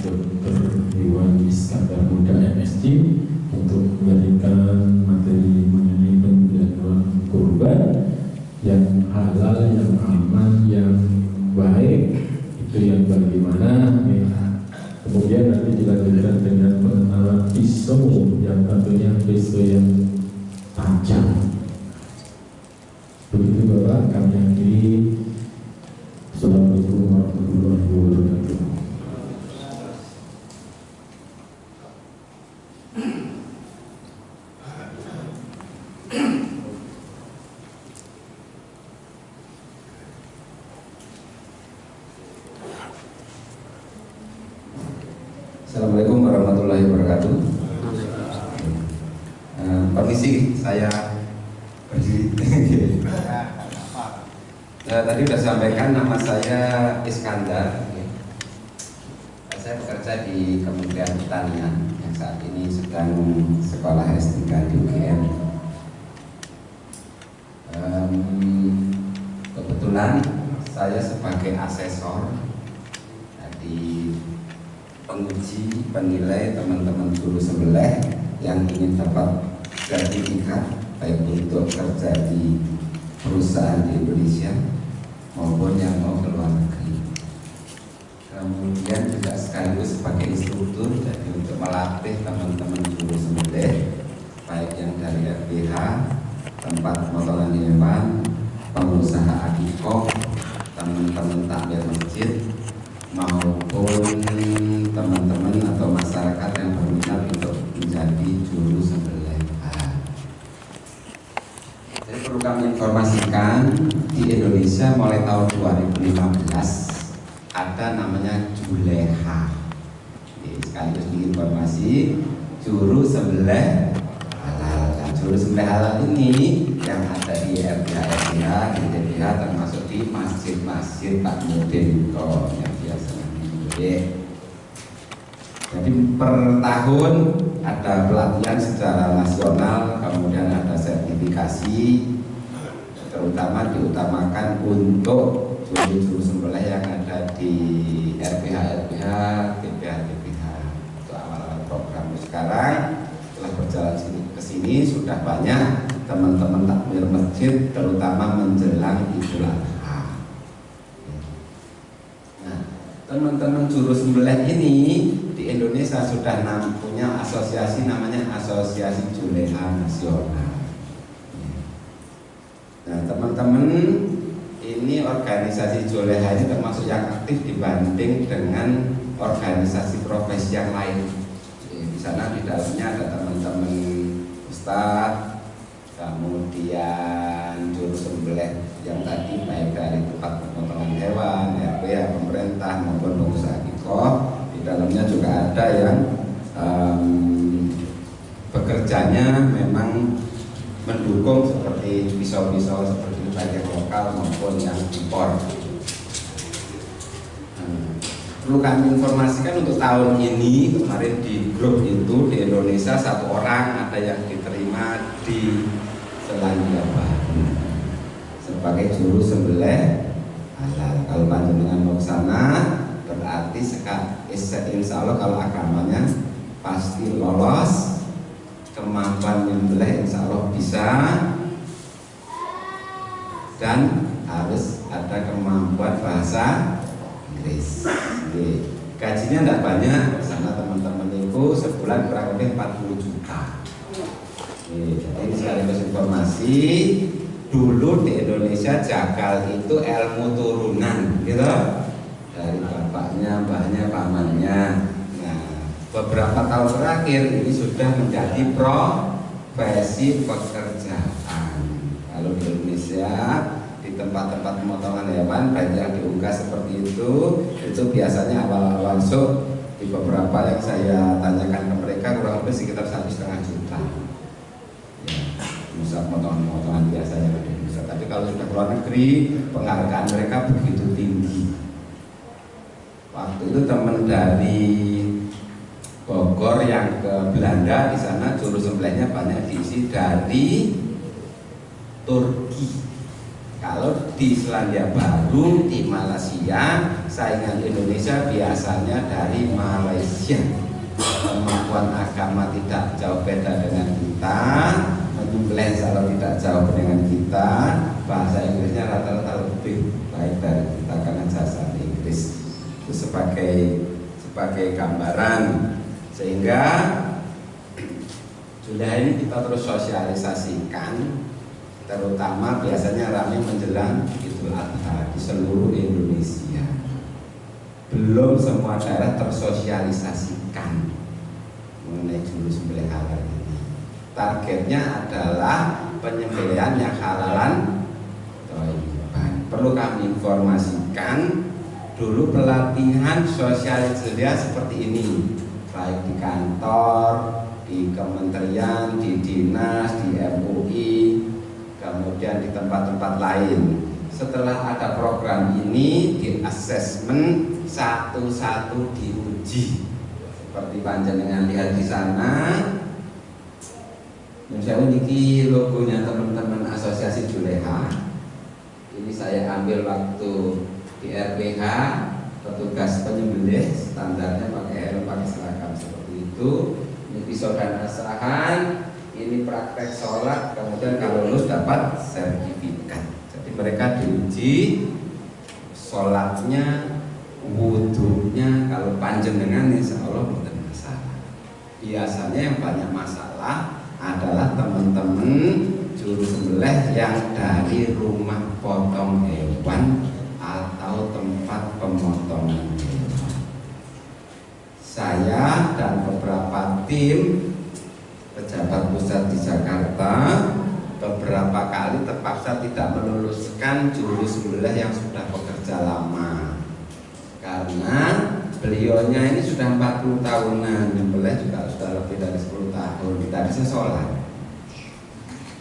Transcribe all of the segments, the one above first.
Dr. Iwan Iskandar Muda MSc untuk memberikan materi mengenai penyembelihan hewan kurban yang halal, yang aman, yang baik, itu yang bagaimana. Kemudian nanti dilanjutkan dengan pengenalan pisau yang tentunya pisau yang tajam. Begitu Bapak, kami akhiri. Assalamualaikum warahmatullahi wabarakatuh. Assalamualaikum warahmatullahi wabarakatuh. Permisi, saya berdiri. Tadi sudah sampaikan, nama saya Iskandar. Saya bekerja di Kementerian Pertanian yang saat ini sedang sekolah S3 di UGM. Kebetulan saya sebagai asesor di penguji, penilai teman-teman juru sembelih yang ingin dapat sertifikat baik untuk kerja di perusahaan di Indonesia maupun yang mau ke luar negeri. Kemudian juga sekaligus sebagai instruktur, jadi untuk melatih teman-teman juru sembelih baik yang dari RPH, tempat pemotongan hewan, pengusaha akikoh, teman-teman takmir masjid, maupun teman-teman atau masyarakat yang berminat untuk menjadi juru sembelih. Jadi perlu kami informasikan, di Indonesia mulai tahun 2015 ada namanya Juleha. Sekaligus diinformasi, juru sembelih halal. Nah, juru sembelih halal ini yang ada di RPH, di TPH, termasuk di masjid-masjid Pak Mudin yang biasanya disembelih. Jadi per tahun ada pelatihan secara nasional, kemudian ada sertifikasi, terutama diutamakan untuk juru-juru sembelih yang ada di RPH, TPH. Itu awal-awal program. Sekarang setelah berjalan ke sini sudah banyak teman-teman takmir masjid, terutama menjelang Idul Adha. Nah, teman-teman juru sembelih ini di Indonesia sudah punya asosiasi, namanya Asosiasi Juleha Nasional. Nah, teman-teman, ini organisasi Juleha ini termasuk yang aktif dibanding dengan organisasi profesi yang lain. Di sana di dalamnya ada teman-teman ustadz, kemudian juru sembelih yang tadi baik dari tempat pemotongan hewan, RPH, pemerintah maupun pengusaha akikoh. Di dalamnya juga ada yang bekerjanya memang mendukung seperti pisau-pisau seperti itu, baik yang lokal maupun yang impor. Perlu kami informasikan untuk tahun ini, kemarin di grup itu di Indonesia 1 orang ada yang diterima di Selandia Baru sebagai juru sembelih halal. Kalau panjenengan mau ke sana, berarti insya Allah kalau agamanya pasti lolos, kemampuan menyembelih insya Allah bisa, dan harus ada kemampuan bahasa Inggris. Gajinya tidak banyak, sana teman-teman itu sebulan kurang lebih 40 juta. Jadi sekaligus informasi, dulu di Indonesia jagal itu ilmu turunan, gitu, dari bapaknya, mbahnya, pamannya. Nah, beberapa tahun terakhir ini sudah menjadi profesi pekerjaan. Kalau di Indonesia di tempat-tempat pemotongan hewan baik yang diunggah seperti itu biasanya awal-awal masuk di beberapa yang saya tanyakan ke mereka kurang lebih sekitar 1,5 juta. Bisa potongan-potongan biasanya di Indonesia. Tapi kalau sudah ke luar negeri, penghargaan mereka begitu tinggi. Waktu itu teman dari Bogor yang ke Belanda, di sana juru sembelihnya banyak diisi dari Turki. Kalau di Selandia Baru, di Malaysia saingan Indonesia biasanya dari Malaysia. Kemampuan agama tidak jauh beda dengan kita, menyembelih kalau tidak jauh dengan kita, bahasa Inggrisnya rata-rata lebih baik dari kita karena jasa Inggris. Itu sebagai gambaran, sehingga Juleha ini kita terus sosialisasikan, terutama biasanya ramai menjelang Idul Adha di seluruh Indonesia. Belum semua daerah tersosialisasikan mengenai juru sembelih halal ini. Targetnya adalah penyembelihan yang halalan thayyiban. Perlu kami informasikan, dulu pelatihan sosialisasi seperti ini, baik di kantor, di kementerian, di dinas, di MUI, kemudian di tempat-tempat lain. Setelah ada program ini, di asesmen satu-satu diuji. Seperti panjenengan lihat di sana, saya uniki logonya teman-teman Asosiasi Juleha. Ini saya ambil waktu di RPH, petugas penyembelih, standarnya pakai helm, pakai seragam seperti itu. Ini pisau dan asahan, ini praktek sholat, kemudian kalau lulus dapat sertifikat. Jadi mereka diuji sholatnya, wudhunya, kalau panjenengan insya Allah bukan masalah. Biasanya yang banyak masalah adalah teman-teman juru sembelih yang dari rumah potong hewan atau tempat pemotongan hewan. Saya dan beberapa tim pejabat pusat di Jakarta beberapa kali terpaksa tidak meluluskan juru sembelih yang sudah bekerja lama, karena beliaunya ini sudah 40 tahunan, nyembelih juga sudah lebih dari 10 tahun, tidak bisa sholat.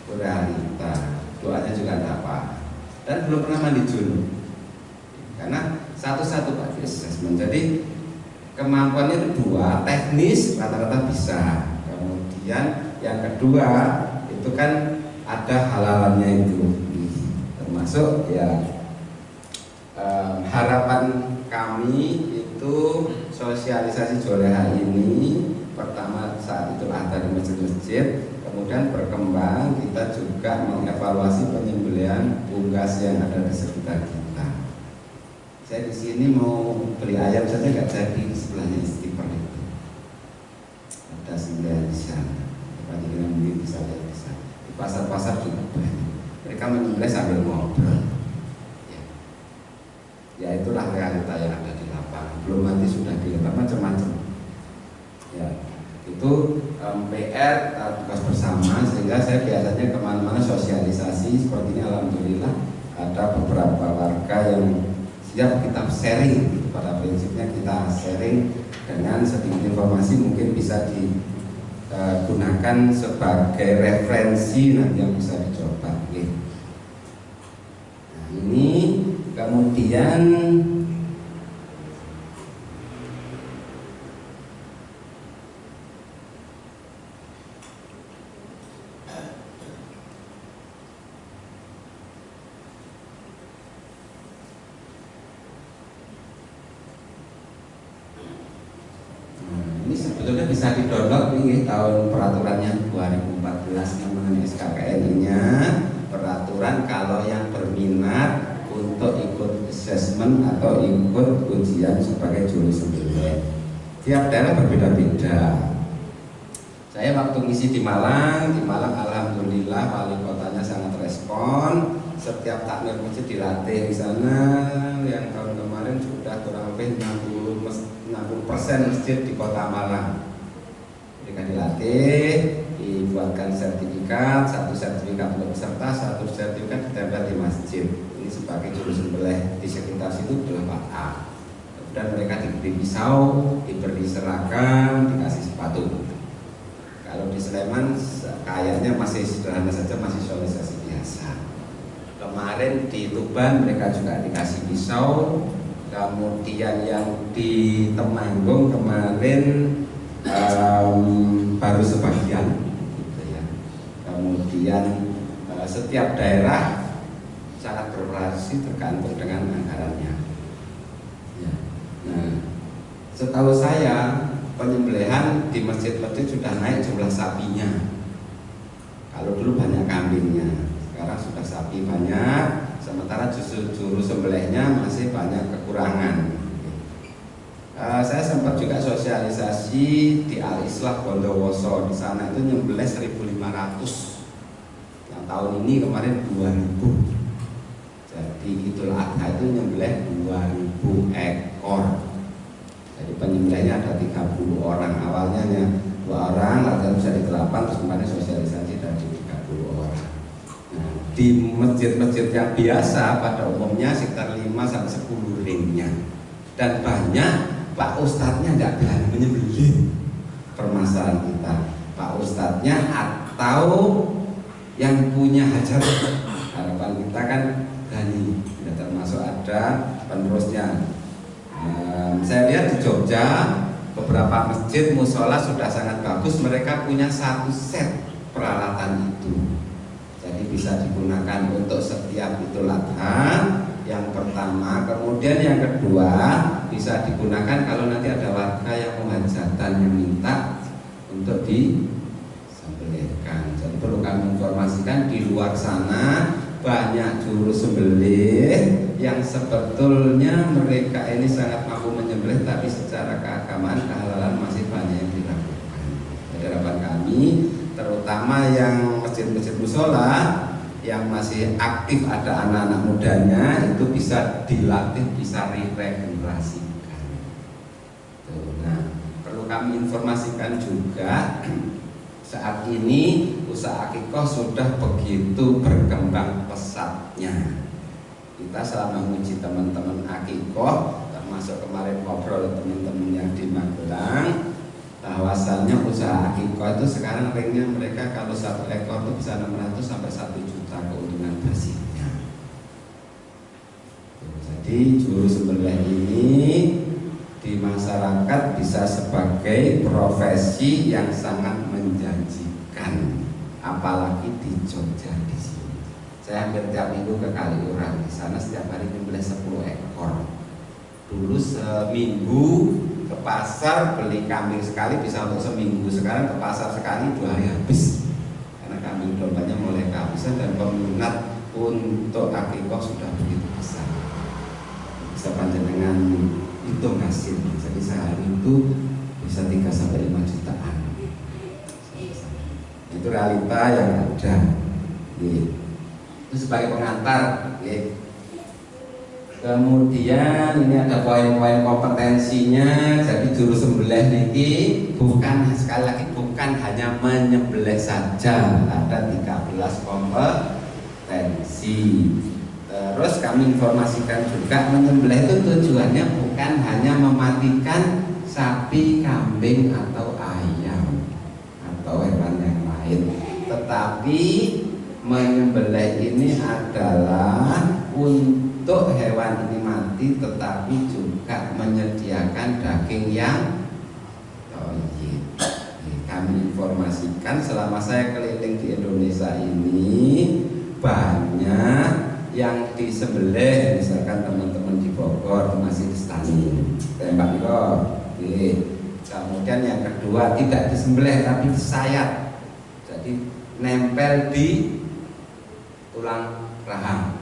Itu realita. Doanya juga tidak apa, dan belum pernah mandi junub. Karena satu-satu Pak asesmen. Jadi kemampuannya itu dua, teknis rata-rata bisa. Kemudian yang kedua itu kan ada halalannya itu, termasuk ya harapan kami itu sosialisasi Juleha ini pertama saat itu ada di masjid-masjid, kemudian berkembang kita juga mengevaluasi penyembelihan unggas yang ada di sekitar kita. Saya di sini mau beli ayam saja nggak jadi, di sebelahnya Istiqomah itu ada sembelihan di sana. Panjenengan mungkin bisa lihat di sana. Di pasar-pasar juga banyak. Mereka menyembelih sambil ngobrol. Ya itulah realita yang ada di lapangan. Belum nanti sudah dilepas macam-macam. Ya itu PR tugas bersama, sehingga saya biasanya kemana-mana sosialisasi seperti ini. Alhamdulillah ada beberapa warga yang siap kita sharing. Pada prinsipnya kita sharing dengan sedikit informasi, mungkin bisa digunakan sebagai referensi nanti yang bisa dicoba. Nah, ini kemudian ini sebetulnya bisa di-download nih tahun peraturannya 2014 mengenai SKKNI-nya, peraturan kalau yang berminat untuk ikut assessment atau ikut ujian sebagai juru sembelih. Tiap daerah berbeda-beda. Saya waktu ngisi di Malang alhamdulillah wali kotanya sangat respon. Setiap takmir masjid dilatih di sana. Yang tahun kemarin sudah kurang lebih 60% masjid di kota Malang. Mereka dilatih, dibuatkan sertifikat, satu sertifikat untuk peserta, satu sertifikat ditempel di masjid. Ini sebagai juru sembelih di sekitar situ adalah 4A. Kemudian mereka diberi pisau, diberi seragam, dikasih sepatu. Kalau di Sleman kayaknya masih sederhana saja, masih sosialisasi biasa. Kemarin di Tuban mereka juga dikasih pisau. Kemudian yang di Temanggung kemarin baru sebagian gitu ya. Kemudian setiap daerah sangat bervariasi tergantung dengan anggarannya ya. Setahu saya penyembelihan di masjid-masjid sudah naik jumlah sapinya. Kalau dulu banyak kambingnya, sekarang sudah sapi banyak, sementara justru juru sembelihnya masih banyak kekurangan. Saya sempat juga sosialisasi di Al-Islah Bondowoso. Di sana itu nyembelih 1.500. Yang tahun ini kemarin 2.000. Jadi Idul Adha itu nyembelih 2.000 ekor. Jadi penyembelihnya ada 30 orang. Awalnya hanya 2 orang, lalu bisa di 8, terus kemarin sosialisasi dari 30 orang. Nah, di masjid-masjid yang biasa pada umumnya sekitar 5-10 ringnya. Dan banyak Pak Ustadznya tidak berani menyembelih. Permasalahan kita, Pak Ustadznya atau yang punya hajat. Harapan kita kan berani, tidak termasuk ada penerusnya. Saya lihat di Jogja beberapa masjid musola sudah sangat bagus, mereka punya 1 set peralatan itu. Jadi bisa digunakan untuk setiap Idul Adha yang pertama, kemudian yang kedua bisa digunakan kalau nanti ada warga yang menghajatan yang minta untuk disembelihkan. Jadi perlu kami informasikan di luar sana banyak juru sembelih yang sebetulnya mereka ini sangat mampu menyembelih, tapi secara keagamaan kehalalan masih banyak yang dilakukan. Jadi harapan kami terutama yang masjid-masjid musola yang masih aktif ada anak-anak mudanya itu bisa dilatih, bisa diregenerasikan. Nah, perlu kami informasikan juga saat ini usaha akikoh sudah begitu berkembang pesatnya. Kita selama menguji teman-teman akikoh, termasuk kemarin ngobrol teman-teman yang di Magelang, bahwasannya usaha akikoh itu sekarang ringnya mereka kalau 1 ekor itu bisa 600 sampai 1 juta keuntungan bersihnya. Jadi juru sembelih ini di masyarakat bisa sebagai profesi yang sangat menjanjikan, apalagi di Jogja di sini. Saya hampir tiap minggu ke Kaliurang, di sana setiap hari nyembelih 10 ekor. Dulu seminggu ke pasar beli kambing sekali bisa untuk seminggu, sekarang ke pasar sekali 2 hari habis karena kambing dombanya mulai kehabisan dan peminat untuk akikoh sudah begitu besar. Bisa panjenengan hitung hasil, jadi sehari itu bisa 3-5 jutaan. Itu realita yang ada. Itu sebagai pengantar. Kemudian ini ada poin-poin kompetensinya. Jadi juru sembelih niki bukan, sekali lagi bukan hanya menyembelih saja, ada 13 kompetensi. Terus kami informasikan juga menyembelih itu tujuannya bukan hanya mematikan sapi, kambing atau ayam atau hewan yang lain, tetapi menyembelih ini adalah untuk hewan ini mati, tetapi juga menyediakan daging yang thayyib. Kami informasikan selama saya keliling di Indonesia ini banyak yang disembelih, misalkan teman-teman di Bogor masih Stani tembak kok. Kemudian yang kedua tidak disembelih tapi disayat, jadi nempel di tulang rahang.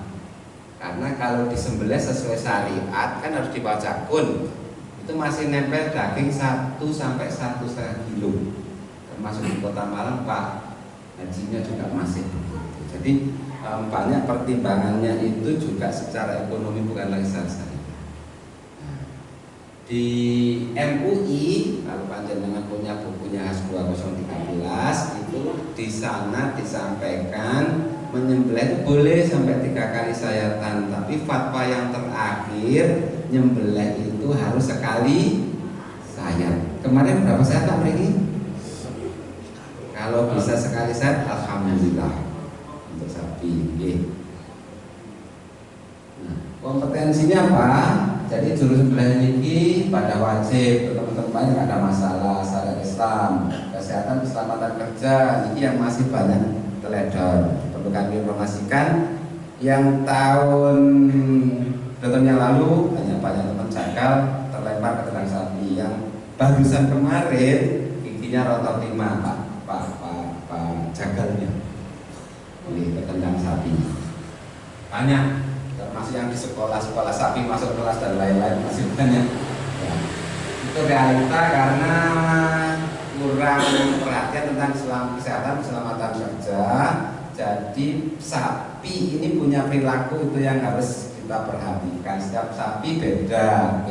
Karena kalau disembelih sesuai syariat kan harus dibawa jakun, itu masih nempel daging 1 sampai 1,5 kilo. Termasuk di Kota Malang Pak hajinya juga masih begitu. Jadi banyak pertimbangannya itu juga secara ekonomi bukan lagi syariat. Di MUI kalau panjenengan punya bukunya Has 2013 itu di sana disampaikan menyembelih itu boleh sampai 3 kali sayatan, tapi fatwa yang terakhir nyembelih itu harus sekali sayat. Kemarin berapa sayat Pak ini? Kalau bisa sekali sayat alhamdulillah untuk sapi. Nah, kompetensinya apa? Jadi juru sembelih ini pada wajib, teman-teman nggak ada masalah syariat Islam, kesehatan, keselamatan kerja, ini yang masih banyak teledor. Perlu kami informasikan yang tahun yang lalu banyak teman cakal terlempar ke ternak sapi, yang barusan kemarin giginya rotor 5 Pak jagalnya ini ketendang sapi banyak, termasuk yang di sekolah sapi masuk kelas dan lain-lain masih banyak ya. Itu realita karena kurang perhatian tentang kesehatan keselamatan kerja. Jadi sapi ini punya perilaku itu yang harus kita perhatikan. Setiap sapi beda,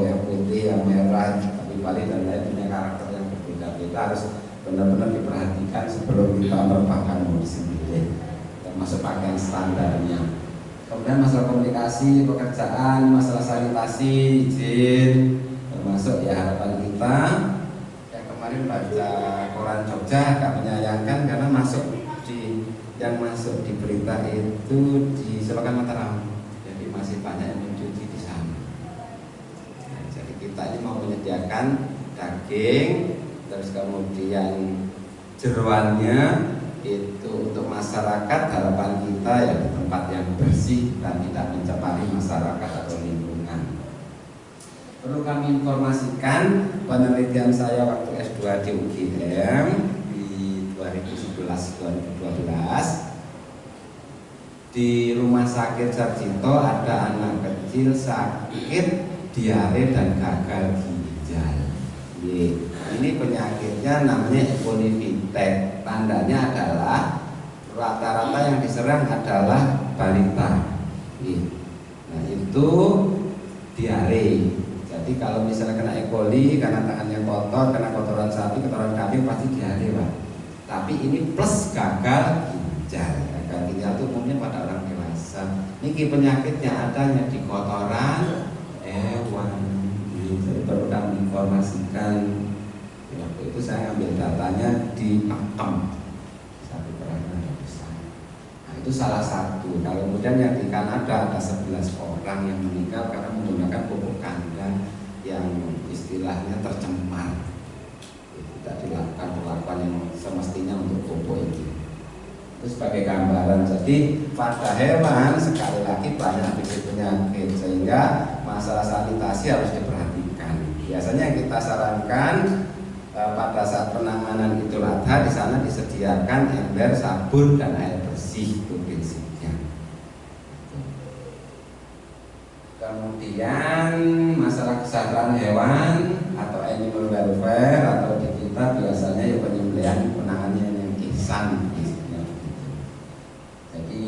yang putih, yang merah, sapi Bali dan lain punya karakter yang berbeda-beda, harus benar-benar diperhatikan sebelum kita merebahkan mau disembelih, termasuk pakaian standarnya. Kemudian masalah komunikasi, pekerjaan, masalah sanitasi, izin, termasuk ya harapan kita. Yang kemarin baca koran Jogja agak menyayangkan karena yang masuk di berita itu di Selokan Mataram, jadi masih banyak yang mencuci di sana. Nah, jadi kita ini mau menyediakan daging, terus kemudian jeroannya itu untuk masyarakat. Harapan kita ya di tempat yang bersih dan tidak mencemari masyarakat atau lingkungan. Perlu kami informasikan penelitian saya waktu S2 di UGM di 2011-2012 di rumah sakit Sarjito ada anak kecil sakit diare dan gagal ginjal. Ini penyakitnya namanya E. coli Vitek. Tandanya adalah rata-rata yang diserang adalah balita. Nah itu diare. Jadi kalau misalnya kena E. coli karena tangannya kotor, kena kotoran sapi, kotoran kambing pasti diare, Pak. Tapi ini plus gagal ginjal. Gagal ginjal itu umumnya pada orang dewasa. Ini penyakitnya adanya di kotoran hewan. Jadi perlu kami informasikan. Waktu itu saya ambil datanya di Pakem, sapi perahnya besar. Nah itu salah satu. Kalau kemudian yang di Kanada ada 11 orang yang meninggal karena menggunakan pupuk kandang yang istilahnya tercemar. Tidak dilakukan perlakuan yang semestinya untuk pupuk ini. Itu sebagai gambaran. Jadi pada hewan sekali lagi banyak penyakit sehingga masalah sanitasi harus diperhatikan. Biasanya kita sarankan pada saat penanganan Idul Adha di sana disediakan ember, sabun dan air bersih, itu prinsipnya. Kemudian masalah kesehatan hewan atau animal welfare atau di kita biasanya ya penyembelihan penanganannya yang ihsan. Jadi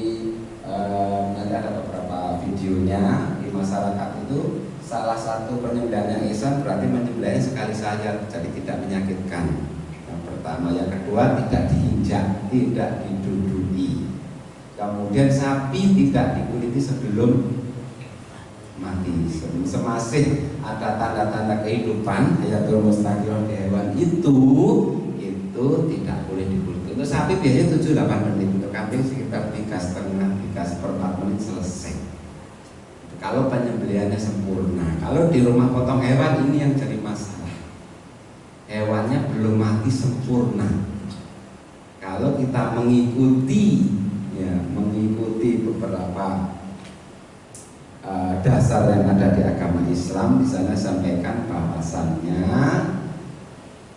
nanti ada beberapa videonya di masyarakat itu. Salah satu penyembelihan yang ihsan berarti menyembelihnya sekali saja, jadi tidak menyakitkan. Yang pertama, yang kedua tidak diinjak, tidak didudui. Kemudian sapi tidak dikuliti sebelum mati. Semasih ada tanda-tanda kehidupan, hayatul mustaqillah di hewan itu tidak boleh dikuliti. Untuk sapi biasanya 7-8 menit, untuk kambing sekitar 3,5 menit selesai. Kalau penyembelihannya sempurna. Kalau di rumah potong hewan ini yang jadi masalah, hewannya belum mati sempurna. Kalau kita mengikuti beberapa dasar yang ada di agama Islam, di sana sampaikan bahwasannya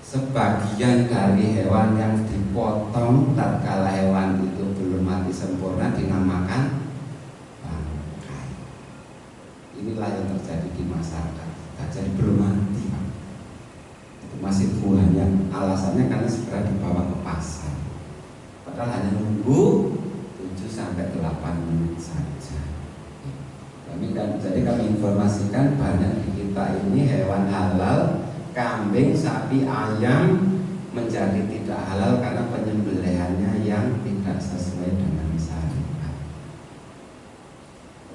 sebagian dari hewan yang dipotong tatkala hewan itu belum mati sempurna dinamakan. Inilah yang terjadi di masyarakat. Jadi belum mati, Pak. Itu masih buahnya. Alasannya karena segera dibawa ke pasar. Padahal hanya nunggu 7-8 menit saja. Jadi kami informasikan banyak di kita ini hewan halal, kambing, sapi, ayam menjadi tidak halal karena penyembelihannya yang tidak sesuai dengan syariat.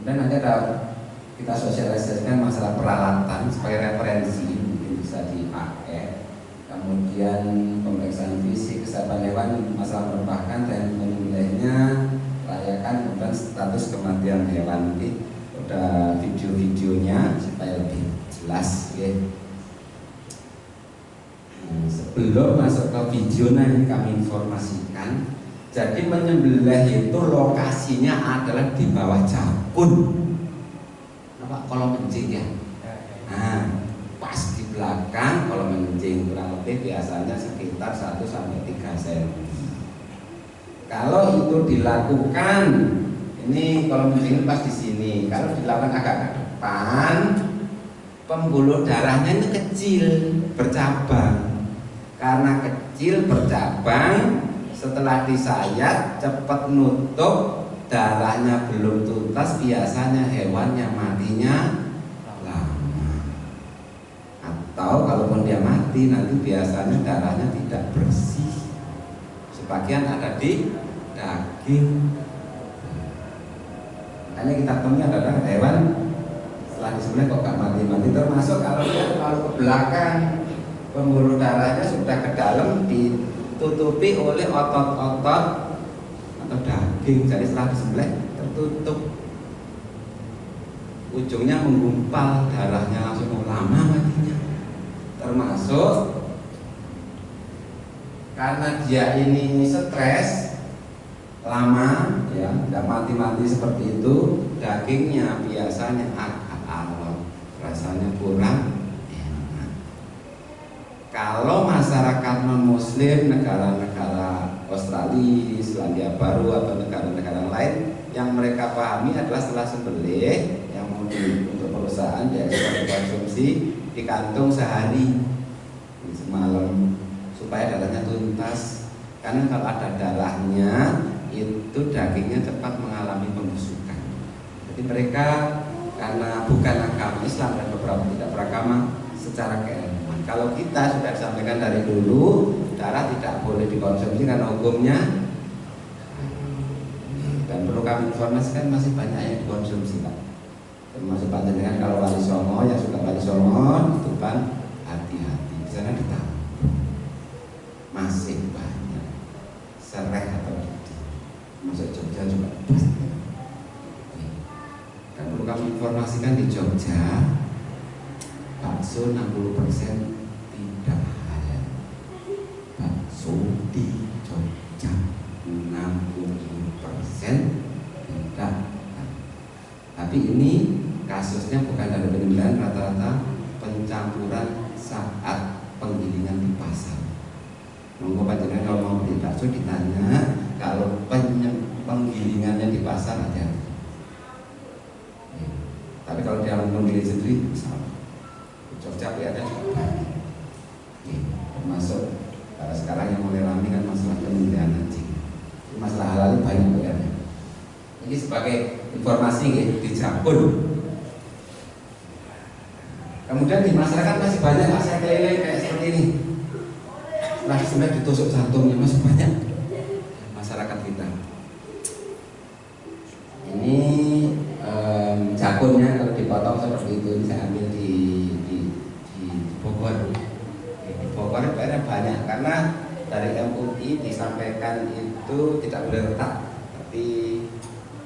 Kemudian ada kita sosialisasikan masalah peralatan sebagai referensi mungkin bisa dipakai. Kemudian pemeriksaan fisik, kesehatan hewan, masalah merebahkan dan penyembelihnya, layakan, kemudian status kematian hewan. Nanti udah video-videonya supaya lebih jelas ya. Sebelum masuk ke video nanti kami informasikan. Jadi menyembelih itu lokasinya adalah di bawah jakun. Kolom kencing ya. Nah, pas di belakang kencing, kurang lebih biasanya sekitar 1 sampai 3 cm. Kalau itu dilakukan, ini kalau kencing pas di sini, kalau dilakukan agak ke depan, pembuluh darahnya itu kecil, bercabang. Karena kecil bercabang, setelah disayat cepat nutup, darahnya belum tuntas, biasanya hewannya matinya lama. Atau kalaupun dia mati, nanti biasanya darahnya tidak bersih. Sebagian ada di daging. Makanya kita temui adalah hewan setelah disembelih kok gak mati-mati, termasuk kalau ke belakang, pembuluh darahnya sudah ke dalam, ditutupi oleh otot-otot atau daging. Jadi setelah disembelih tertutup, ujungnya menggumpal, darahnya langsung lama matinya. Termasuk karena dia ini stres lama, ya, tidak mati-mati seperti itu, dagingnya biasanya agak alot, rasanya kurang enak. Kalau masyarakat non-muslim, negara-negara Australia, Selandia Baru atau negara-negara lain, yang mereka pahami adalah setelah sembelih yang mau untuk perusahaan diekspor konsumsi di kantung sehari semalam supaya darahnya tuntas. Karena kalau ada darahnya itu dagingnya cepat mengalami pembusukan. Jadi mereka karena bukan agama Islam dan beberapa tidak beragama secara keilmuan. Kalau kita sudah disampaikan dari dulu, darah tidak boleh dikonsumsi karena hukumnya. Dan perlu kami informasikan masih banyak yang dikonsumsi, Pak. Termasuk panjenengan kalau wali songo, yang suka wali songo itu kan hati-hati, di sana ditahu masih banyak serai atau didi. Masuk Jogja juga pasti. Dan perlu kami informasikan di Jogja bakso 60% tidak halal. Bakso di Jogja 60% tidak. Tapi ini kasusnya bukan dari penyembelihan, rata-rata pencampuran saat penggilingan di pasar. Monggo panjenengan kalau mau beli bakso ditanya, kalau penggilingannya di pasar aja. Tapi kalau dia menggiling sendiri, misalnya Jogja ada juga banyak. Termasuk sekarang yang mulai ramai kan masalah penyembelihan anjing. Masalah halal banyak banget. Ini sebagai informasi di Japun. Kemudian di masyarakat masih banyak saya keliling kayak seperti ini. Setelah disembelih ditusuk jantungnya, masih banyak masyarakat kita. Ini jakunnya kalau dipotong seperti itu, saya ambil di Bogor. Di Bogor banyak karena dari MUI disampaikan itu tidak boleh retak, tapi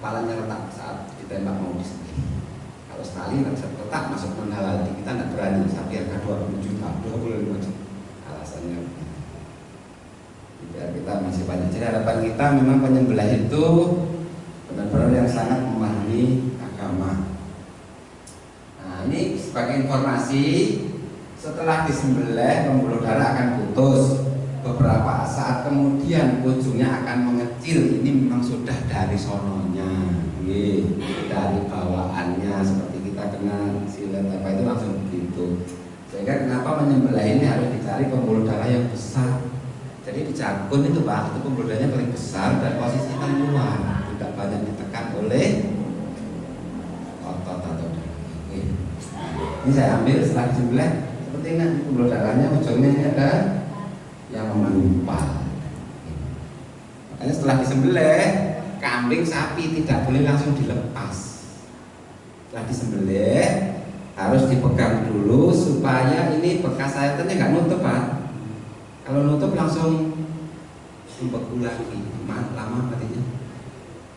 kepalanya retak saat ditembak mau disembelih. Kalau sekali nggak bisa retak masuk non-halal, kita nggak berani. Sapi harga 20 juta, 25 juta. Alasannya biar kita masih banyak. Jadi harapan kita memang penyembelih itu benar-benar yang sangat memahami agama. Nah, ini sebagai informasi, setelah disembelih pembuluh darah akan putus. Beberapa saat kemudian ujungnya akan mengecil. Ini memang sudah dari sononya, dari bawaannya, seperti kita kena silet apa itu langsung begitu. Sehingga kenapa menyembelih ini harus dicari pembuluh darah yang besar. Jadi di jakun itu Pak, itu pembuluh darahnya paling besar dan posisinya luar, tidak banyak ditekan oleh otot atau darah. Ini saya ambil setelah disembelih seperti ini, pembuluh darahnya ujungnya ini ada yang menggumpal. Makanya setelah disembelih, kambing, sapi tidak boleh langsung dilepas. Setelah disembelih harus dipegang dulu supaya ini bekas sayetannya nggak nutup Pak. Kalau nutup langsung membeku lagi, lama matinya.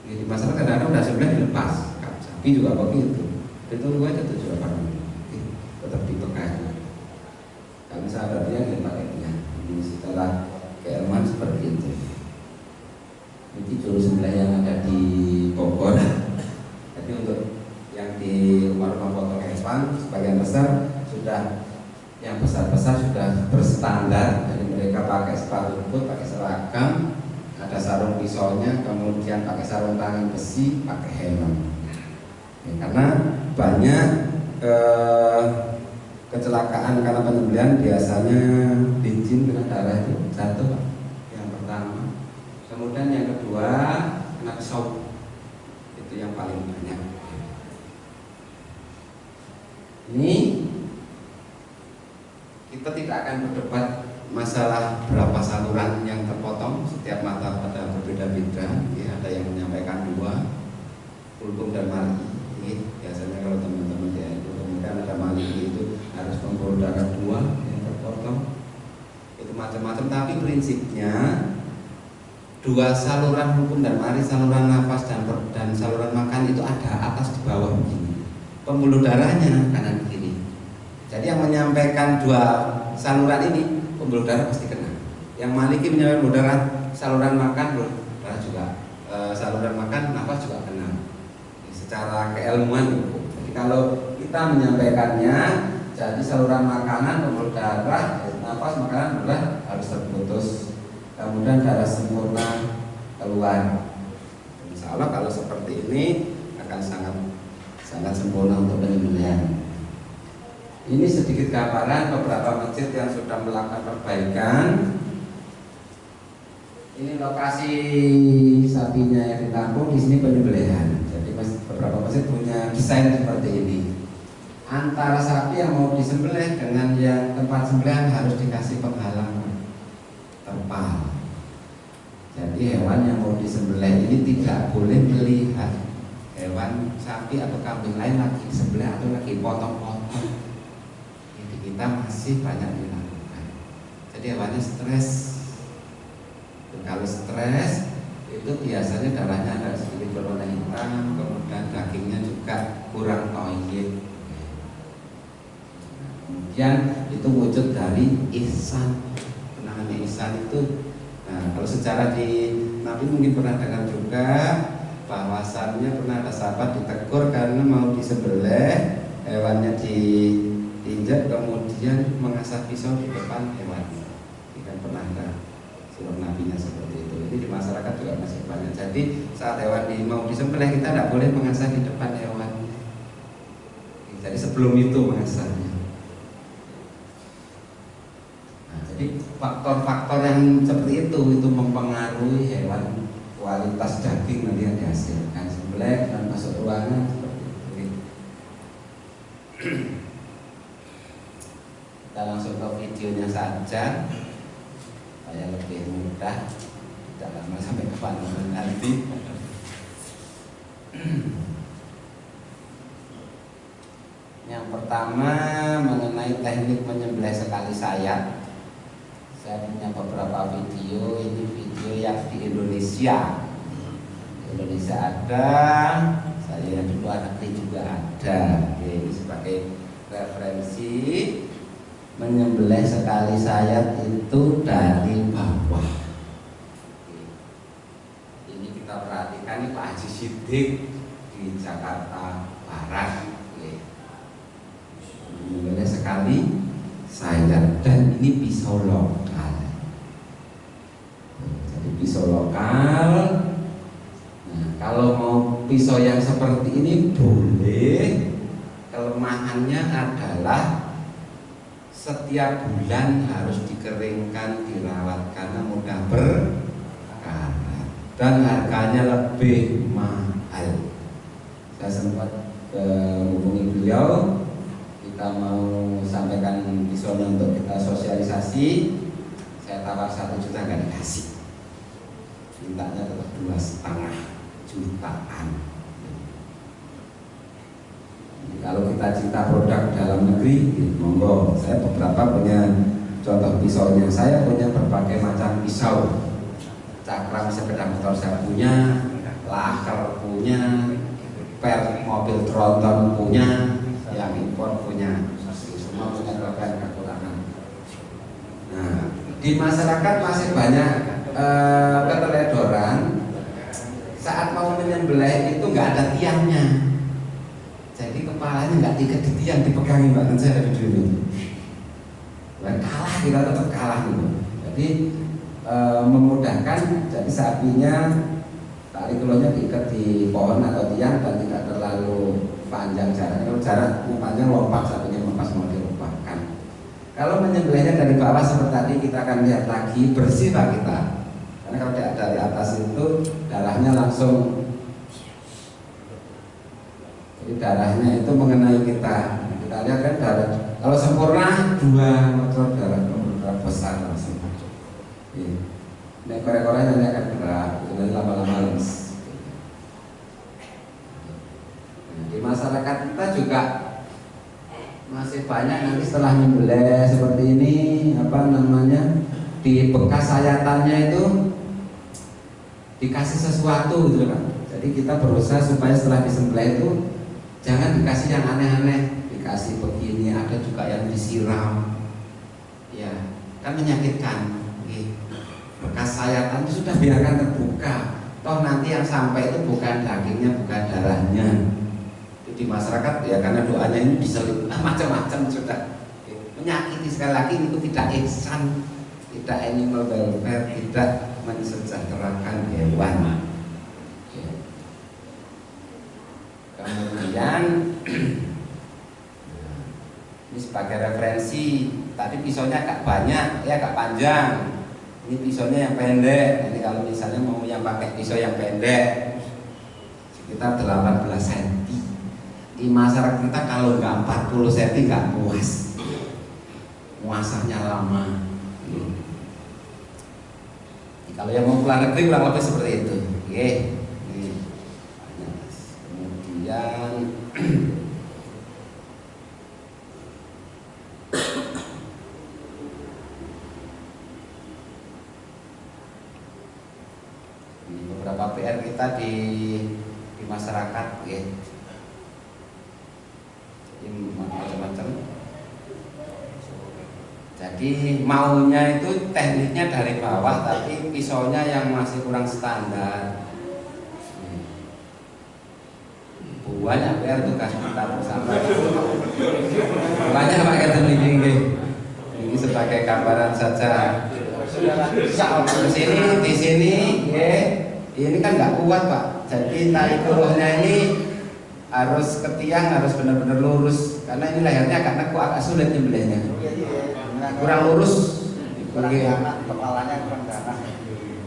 Jadi masalah kadang-kadang udah sembelih dilepas, sapi juga begitu. Ditunggu aja 7 apa tetap dipegang. Kalau misalnya ada dia pakainya. Ini setelah keilmuan seperti itu. Ini juru sembelih yang ada di Bogor. Jadi untuk yang di rumah-rumah potong hewan sebagian besar sudah, yang besar-besar sudah bersih. berstandar. Jadi mereka pakai sepatu boot, pakai seragam, ada sarung pisaunya, kemudian pakai sarung tangan besi, pakai helm. Ya, karena banyak kecelakaan karena penyembelihan biasanya licin, kena darah itu jatuh, Pak. Yang pertama. Kemudian yang kedua kena pisau, itu yang paling banyak. Ini kita tidak akan berdebat masalah berapa saluran yang terpotong, setiap mata pada berbeda-beda. Ya, ada yang menyampaikan 2, kultum dan mali. Biasanya kalau teman-teman ya itu, kemudian ada mali itu harus pembuluh darah 2 yang terpotong. Itu macam-macam, tapi prinsipnya 2 saluran hukum dan mari, saluran nafas dan saluran makan itu ada atas di bawah begini. Pembuluh darahnya kanan kiri. Jadi yang menyampaikan 2 saluran ini pembuluh darah pasti kena. Yang maliki menyampaikan pembuluh darah saluran makan, pembuluh darah juga saluran makan, nafas juga kena. Secara keilmuan hukum. Jadi kalau kita menyampaikannya, jadi saluran makanan, pembuluh darah, nafas, makanan adalah harus terputus. Kemudian darah sempurna keluar. Insya Allah kalau seperti ini akan sangat sempurna untuk penyembelihan. Ini sedikit gambaran beberapa masjid yang sudah melakukan perbaikan. Ini lokasi sapinya yang ditampung, di sini penyembelihan. Jadi beberapa masjid punya desain seperti ini. Antara sapi yang mau disembelih dengan yang tempat sembelihan harus dikasih penghalang terpal. Jadi hewan yang mau disembelih ini tidak boleh melihat hewan sapi atau kambing lain lagi disembelih atau lagi potong-potong. Jadi kita masih banyak dilakukan. Jadi hewannya stres. Dan kalau stres itu biasanya darahnya ada sedikit berwarna hitam, kemudian dagingnya juga kurang toyib. Kemudian itu wujud dari ihsan. Penanganan ihsan itu, nah kalau secara di Nabi mungkin pernah dengar juga bahwasannya pernah ada sahabat ditegur karena mau disembelih, hewannya diinjak kemudian mengasah pisau di depan hewan. Ini kan pernah ada surah nabinya seperti itu. Jadi di masyarakat juga masih banyak. Jadi saat hewan mau disembelih kita tidak boleh mengasah di depan hewan. Jadi sebelum itu mengasahnya. Nah, jadi faktor-faktor yang seperti itu mempengaruhi hewan, kualitas daging nanti yang dihasilkan. Sembelih dan masuk ruangan seperti itu. Kita langsung ke videonya saja. Saya lebih mudah, tidak lama sampai kepanjangan nanti. Yang pertama mengenai teknik menyembelih sekali sayat. Saya punya beberapa video. Ini video yang di Indonesia. Di Indonesia ada, saya yang dulu anak juga ada. Ini sebagai referensi. Menyembelih sekali sayat itu dari bawah. Ini kita perhatikan, ini Pak Haji Siddiq di Jakarta Barat. Menyembelih sekali sayat, dan ini pisau lokal. Jadi pisau lokal. Nah, kalau mau pisau yang seperti ini boleh. Kelemahannya adalah setiap bulan harus dikeringkan, dirawat karena mudah berkarat dan harganya lebih mahal. Saya sempat menghubungi beliau, kita mau sampaikan pisaunya untuk kita sosialisasi. Saya tawar 1 juta nggak dikasih, mintanya tetap 2,5 jutaan. Kalau kita cinta produk dalam negeri, monggo. Saya beberapa punya contoh pisaunya. Saya punya berbagai macam pisau. Cakram sepeda motor saya punya, laker punya, per mobil tronton punya, yang impor punya. Semua punya kelebihan kekurangan. Nah, di masyarakat masih banyak keteledoran. Saat mau menyembelih itu nggak ada tiangnya. Jadi kepalanya nggak diikat di tiang, dipegangin, Mbak. Saya ada video ini. dan kalah kita tetap kalah gitu. Jadi memudahkan, jadi sapinya tarik keluarnya diikat di pohon atau tiang dan tidak terlalu panjang jaraknya. Kalau jaraknya panjang lompat, sapinya lepas mau dilepaskan. Kalau menyembelihnya dari bawah seperti tadi kita akan lihat lagi, bersih Pak kita. Karena kalau dari atas itu darahnya langsung, jadi darahnya itu mengenai kita. Kita lihat kan darah. Kalau sempurna 2 motor darah besar langsung. Ini korek-korek nanti akan berat, nanti lama-lama lemes. Di masyarakat kita juga masih banyak nanti setelah nyembelih seperti ini, apa namanya, di bekas sayatannya itu dikasih sesuatu gitu kan. Jadi kita berusaha supaya setelah disembelih itu jangan dikasih yang aneh-aneh, dikasih begini, ada juga yang disiram, ya kan menyakitkan. Bekas sayatan itu sudah biarkan terbuka, toh nanti yang sampai itu bukan dagingnya, bukan darahnya. Di masyarakat ya karena doanya ini diselip macam-macam sudah menyakiti. Sekali lagi itu tidak ihsan, tidak animal welfare, tidak mensejahterakan hewan. Kemudian ini sebagai referensi, tadi pisaunya agak banyak, ya agak panjang. Ini pisaunya yang pendek. Ini kalau misalnya mau yang pakai pisau yang pendek sekitar 18 cm. Di masyarakat kita kalau nggak 40 cm nggak puas, muasanya lama. Kalau yang mau keluar negeri kurang lebih seperti itu. Oke. Kemudian ini beberapa PR kita di masyarakat, ya. Macam-macam. Jadi maunya itu tekniknya dari bawah, tapi pisaunya yang masih kurang standar. Banyak PR tugas kita bersama. Banyak pakai teknik ini sebagai gambaran saja. Di sini, ya, ini kan nggak kuat Pak. Jadi tali keruhnya ini harus ke tiang, harus benar-benar lurus karena ini lehernya agak nekuk, agak sulit nyembelihnya, kurang lurus, kepalanya kurang dalam.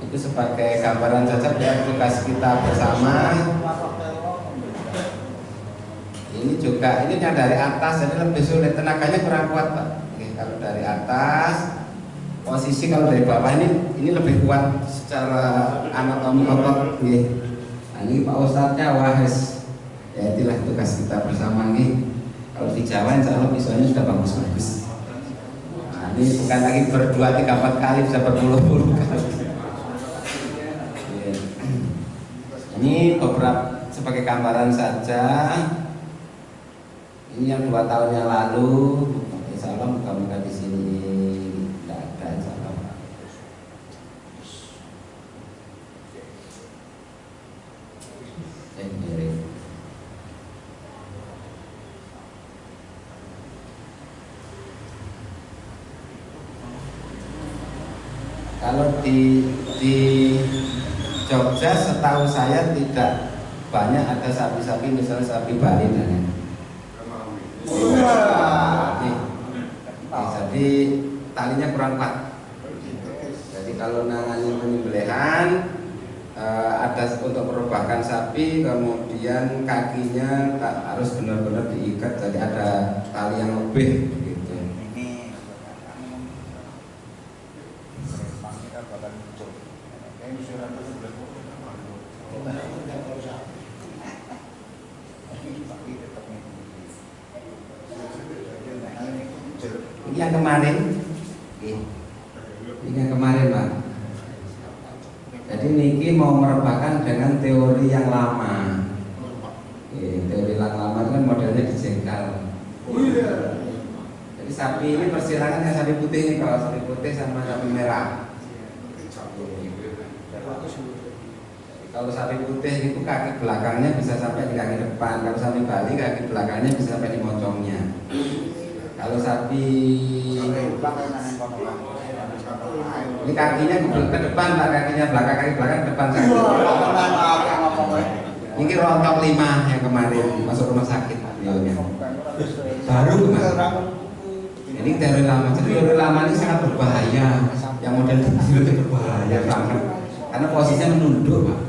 Itu sebagai gambaran saja biar tugas kita bersama. Ini juga, ini yang dari atas jadi lebih sulit, tenaganya kurang kuat Pak. Oke, kalau dari atas, posisi kalau dari bawah ini lebih kuat secara anatomi otot. Nah, ini Pak Ustadznya wahis. Ya itulah tugas kita bersama nih. Kalau di Jawa insya Allah pisaunya sudah bagus-bagus. Nah, ini bukan lagi berdua 3-4 kali, bisa berpuluh-puluh kali. Ya. Ini beberapa sebagai gambaran saja. Ini yang 2 tahun yang lalu. Insya Allah muka-muka di sini tidak ada, insya Allah. Kalau di Jogja setahu saya tidak banyak ada sapi-sapi, misalnya sapi Bali dan jadi talinya kurang kuat. Jadi kalau nangani penyembelihan ada untuk merubahkan sapi, kemudian kakinya harus benar-benar diikat, jadi ada tali yang lebih. Ini yang kemarin, Pak. Jadi Niki mau merebahkan dengan teori yang lama. Teori yang lama itu kan modelnya dijengkal. Jadi sapi ini persilangan yang sapi putih ini, kalau sapi putih sama sapi merah. Kalau sapi putih itu kaki belakangnya bisa sampai di kaki depan. Kalau sapi Bali kaki belakangnya bisa sampai di mocongnya. Kalau sapi ini kakinya ke depan Pak, kakinya belakang, kaki belakang depan sapi. Ini rontok 5 yang kemarin masuk rumah sakit beliaunya. Baru kemarin. Ini teori lama. Jadi teori lama ini sangat berbahaya. Yang model itu berbahaya banget. Karena posisinya menunduk Pak.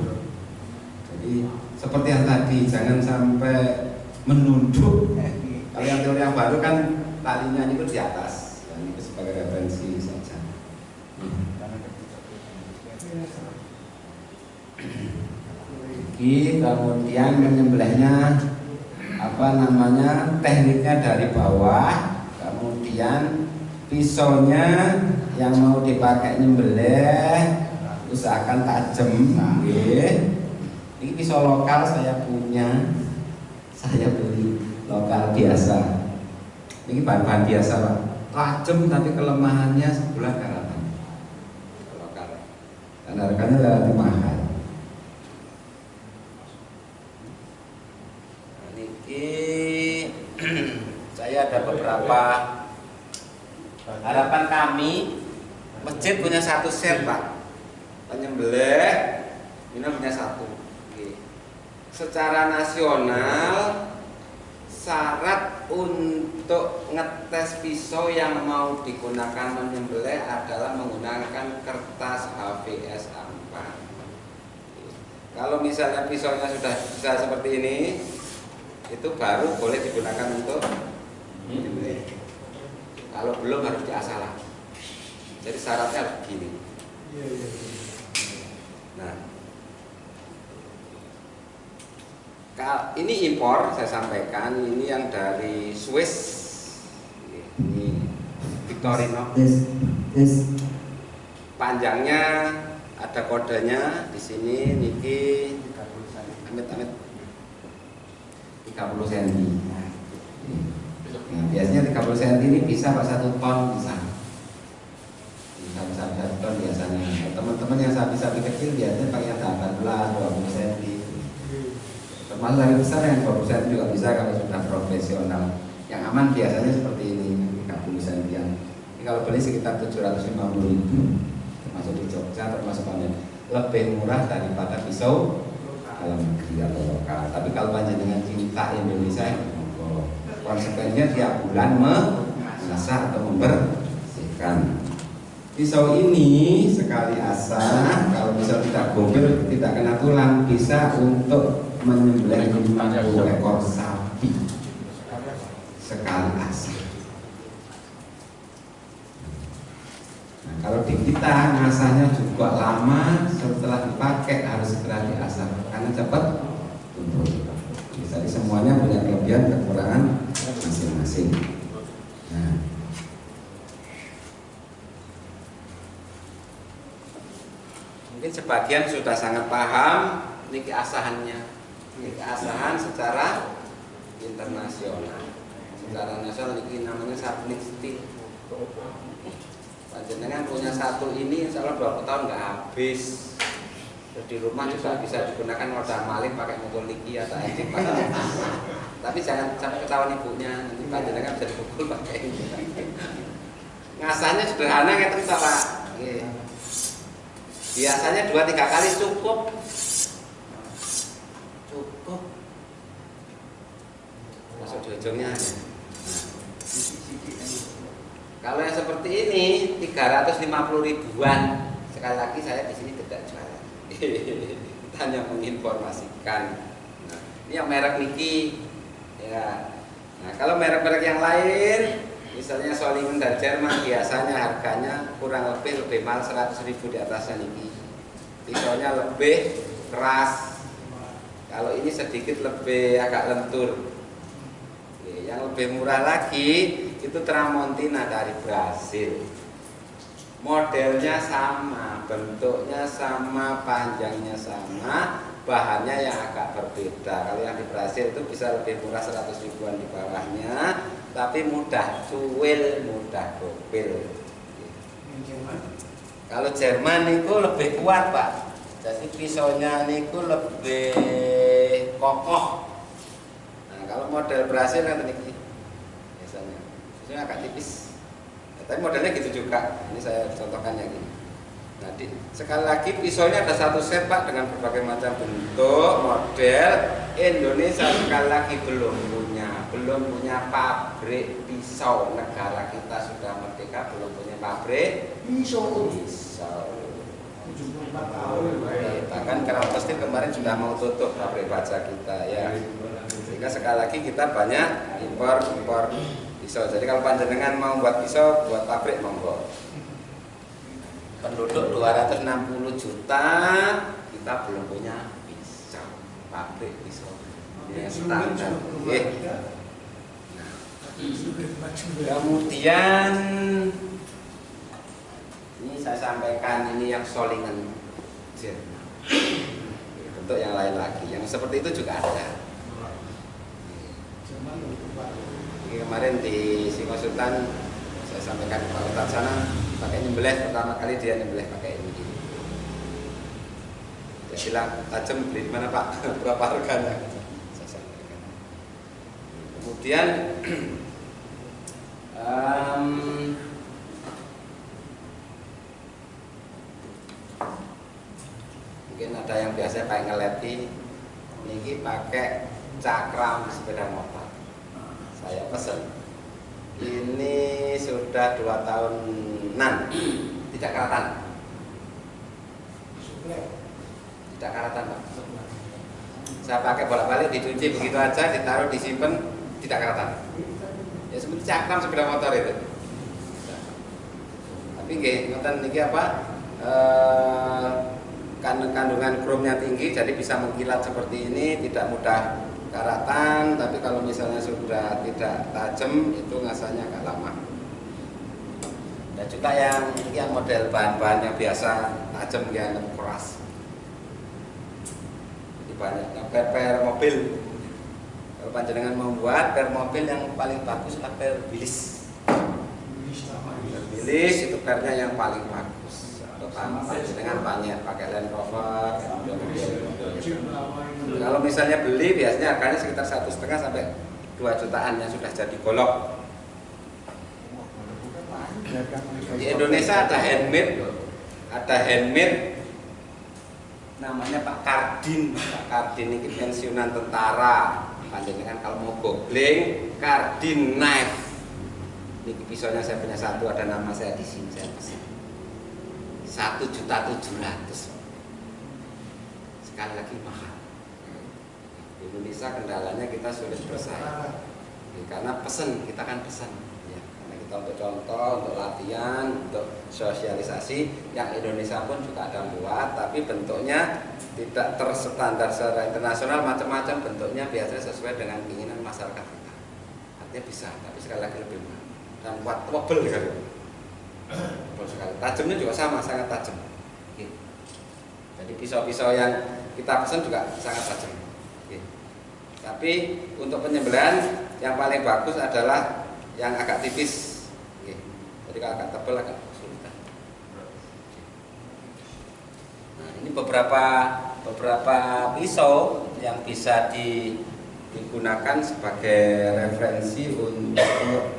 Jadi seperti yang tadi, jangan sampai menunduk. Kalau yang teori yang baru kan talinya itu di atas. Dan itu sebagai referensi saja. Kemudian menyembelihnya tekniknya dari bawah, kemudian pisaunya yang mau dipakai nyembelih usahakan tajam. Ini pisau lokal saya punya, saya beli lokal biasa. Ini bahan-bahan biasa Pak, tajam tapi kelemahannya sebelah karatan lokal dan harganya relatif mahal. Saya ada beberapa harapan kami. Masjid punya 1 set Pak, penyembelih ini punya 1. Secara nasional syarat untuk ngetes pisau yang mau digunakan menyembelih adalah menggunakan kertas HVS A4. Kalau misalnya pisaunya sudah bisa seperti ini, itu baru boleh digunakan untuk menyembelih. Kalau belum harus diasah lagi. Jadi syaratnya begini. Nah, ini impor saya sampaikan, ini yang dari Swiss. Ini Victorino. Panjangnya ada kodenya di sini, niki amit-amit 30 cm. Nah, biasanya 30 cm ini bisa Pak 1 ton bisa. Bisa 1 ton biasanya. Teman-teman yang sapi-sapi kecil biasanya pakai 18, 20 cm. Termasuk sapi besar yang 20 cm juga bisa kalau sudah profesional. Yang aman biasanya seperti ini, 30 cm. Ini kalau beli sekitar 750.000, termasuk di Jogja, termasuk lebih murah daripada pisau dalam negeri atau lokal. Tapi kalau panjenengan cinta Indonesia, konsekuensinya tiap bulan mengasah atau membersihkan. Pisau ini sekali asah, kalau pisau tidak bobel, tidak kena tulang, bisa untuk menyembelih 50 ekor sapi sekali asah. Nah, kalau di kita ngasahnya juga lama, setelah dipakai harus segera diasah karena cepat tumpul. Jadi semuanya punya kelebihan kekurangan masing-masing. Nah, mungkin sebagian sudah sangat paham ini keasahannya. Ini keasahan secara internasional. Secara nasional ini namanya subnik steel. Panjenengan punya 1 ini, insya Allah 20 tahun nggak habis. Terus di rumah juga bisa digunakan roda malin pakai motor liki atau engine. Tapi jangan sampai ketahuan ibunya, nanti panjenengan bisa dipukul pakai ini. Ngasahnya sederhana kayak itu Pak. Biasanya 2-3 kali cukup. Cukup. Masuk di ujungnya. Kalau yang seperti ini 350 ribuan. Sekali lagi saya di sini tidak jualan. Kita hanya menginformasikan. Nah, ini yang merek Niki. Ya. Nah, kalau merek-merek yang lain, misalnya Solingen dari Jerman, biasanya harganya kurang lebih mahal 100 ribu di atasnya Niki. Pisaunya lebih keras. Kalau ini sedikit lebih agak lentur. Yang lebih murah lagi itu Tramontina dari Brasil. Modelnya sama, bentuknya sama, panjangnya sama, bahannya yang agak berbeda. Kalau yang di Brasil itu bisa lebih murah 100 ribuan di bawahnya, tapi mudah cuil, mudah gopil. Kalau Jerman itu lebih kuat Pak. Jadi pisaunya itu lebih kokoh. Nah, kalau model Brasil kan ini biasanya Ini agak tipis. Tapi modelnya gitu juga. Ini saya contohkan yang ini. Nah, sekali lagi pisaunya ada satu set Pak dengan berbagai macam bentuk, model. Indonesia sekali lagi belum punya pabrik pisau. Negara kita sudah merdeka belum punya pabrik pisau. Bahkan Kerala Pasti kemarin sudah mau tutup pabrik baja kita ya. Sehingga sekali lagi kita banyak impor pisau. Jadi kalau panjenengan mau buat pisau, buat pabrik monggo. Penduduk 260 juta, kita belum punya pisau, pabrik pisau. Ini standar. Kemudian ini saya sampaikan ini yang solingan. Bentuk yang lain lagi, yang seperti itu juga ada. Ini kemarin di Singosutan saya sampaikan ke Pak Ustadz sana pakai nyembelih, pertama kali dia nyembelih pakai ini. Dia bilang tajam beli di mana Pak? Berapa harganya? Saya sampaikan. Kemudian mungkin ada yang biasa pakai ngeleti, ini pakai cakram sepeda motor. Saya pesen. Ini sudah 2 tahunan tidak karatan. Tidak karatan Pak. Saya pakai bolak-balik, dicuci begitu aja, ditaruh, disimpan, tidak karatan. Ya seperti cakram sepeda motor itu. Tapi nggih, ngoten niki apa? Kandungan kromnya tinggi, jadi bisa mengkilat seperti ini, tidak mudah karatan. Tapi kalau misalnya sudah tidak tajam, itu ngasahnya agak lama. Dan juga yang model bahan-bahannya biasa tajam, yang keras. Jadi banyak per mobil. Kalau panjenengan membuat per mobil yang paling bagus adalah per bilis. Bilis itu pernya yang paling bagus. Panjenengan banyak pakai Land Rover. Kalau misalnya beli biasanya harganya sekitar 1,5 sampai 2 jutaan yang sudah jadi golok. Di Indonesia ada handmade namanya Pak Kardin. Pak Kardin ini pensiunan tentara. Panjenengan kalau mau googling Kardin knife. Ini pisaunya saya punya satu, ada nama saya di sini, saya pesan 1.700.000. Sekali lagi mahal. Di Indonesia kendalanya kita sulit bersaing. Karena pesan, kita kan pesan. Ya, karena kita untuk contoh, untuk latihan, untuk sosialisasi, yang Indonesia pun juga ada buat, tapi bentuknya tidak terstandar secara internasional, macam-macam bentuknya biasanya sesuai dengan keinginan masyarakat kita. Artinya bisa, tapi sekali lagi lebih mahal dan kuat, tebal sekali. Tajamnya juga sama, sangat tajam. Jadi pisau-pisau yang kita pesan juga sangat tajam. Tapi untuk penyembelihan yang paling bagus adalah yang agak tipis. Jadi kalau agak tebal agak kesulitan. Nah, ini beberapa pisau yang bisa digunakan sebagai referensi untuk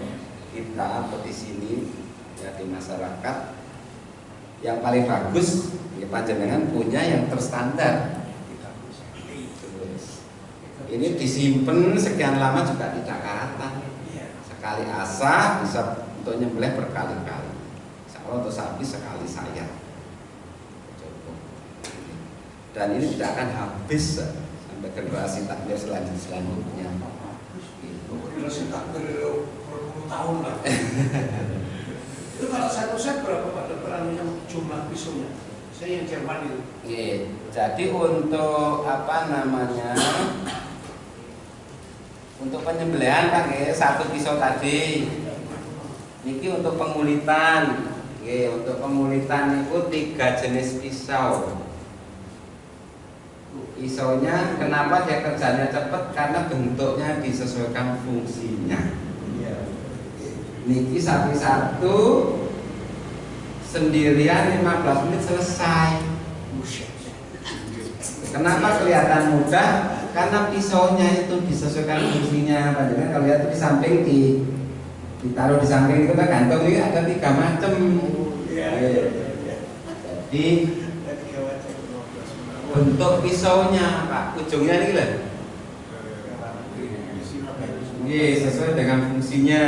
kita di sini ya, di masyarakat. Yang paling bagus ya, panjenengan punya yang terstandar. Ini disimpan sekian lama juga tidak karatan. Sekali asah bisa untuk nyembelih berkali-kali. Kalau untuk sapi sekali sayap. Dan ini tidak akan habis sampai generasi takbir selanjutnya. Generasi takbir berpuluh tahun lah. Itu kalau satu set berapa Pak dokter jumlah pisaunya? Saya yang Jerman itu. Jadi untuk untuk penyembelihan Pak, satu pisau tadi. Niki untuk pengulitan. Untuk pengulitan itu 3 jenis pisau. Pisaunya kenapa dia kerjanya cepat? Karena bentuknya disesuaikan fungsinya. Niki satu-satu sendirian 15 menit selesai. Kenapa kelihatan mudah? Karena pisaunya itu disesuaikan fungsinya. Padahal kalau lihat di samping ditaruh di samping itu kan gantung ini ada 3 macam. Jadi bentuk pisaunya Pak, ujungnya ini lah. Sesuai dengan fungsinya.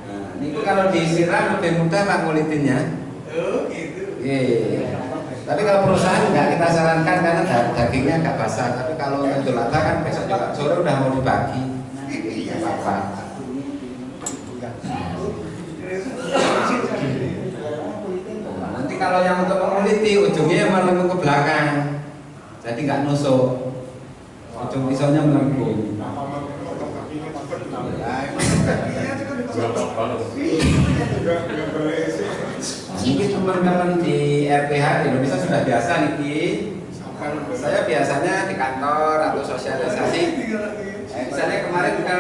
Nah, ini kalau disiram lebih mudah Pak ngulitinnya. Oh gitu. Tapi kalau perusahaan nggak kita sarankan karena dagingnya agak basah. Tapi kalau untuk lata kan besok juga sore udah mau dibagi. Apa? Nanti kalau yang untuk menguliti ujungnya melengkung ke belakang, jadi nggak nusuk. Ujung pisaunya melengkung. Mungkin teman-teman di RPH di Indonesia sudah biasa nih. Saya biasanya di kantor atau sosialisasi. Misalnya kemarin ke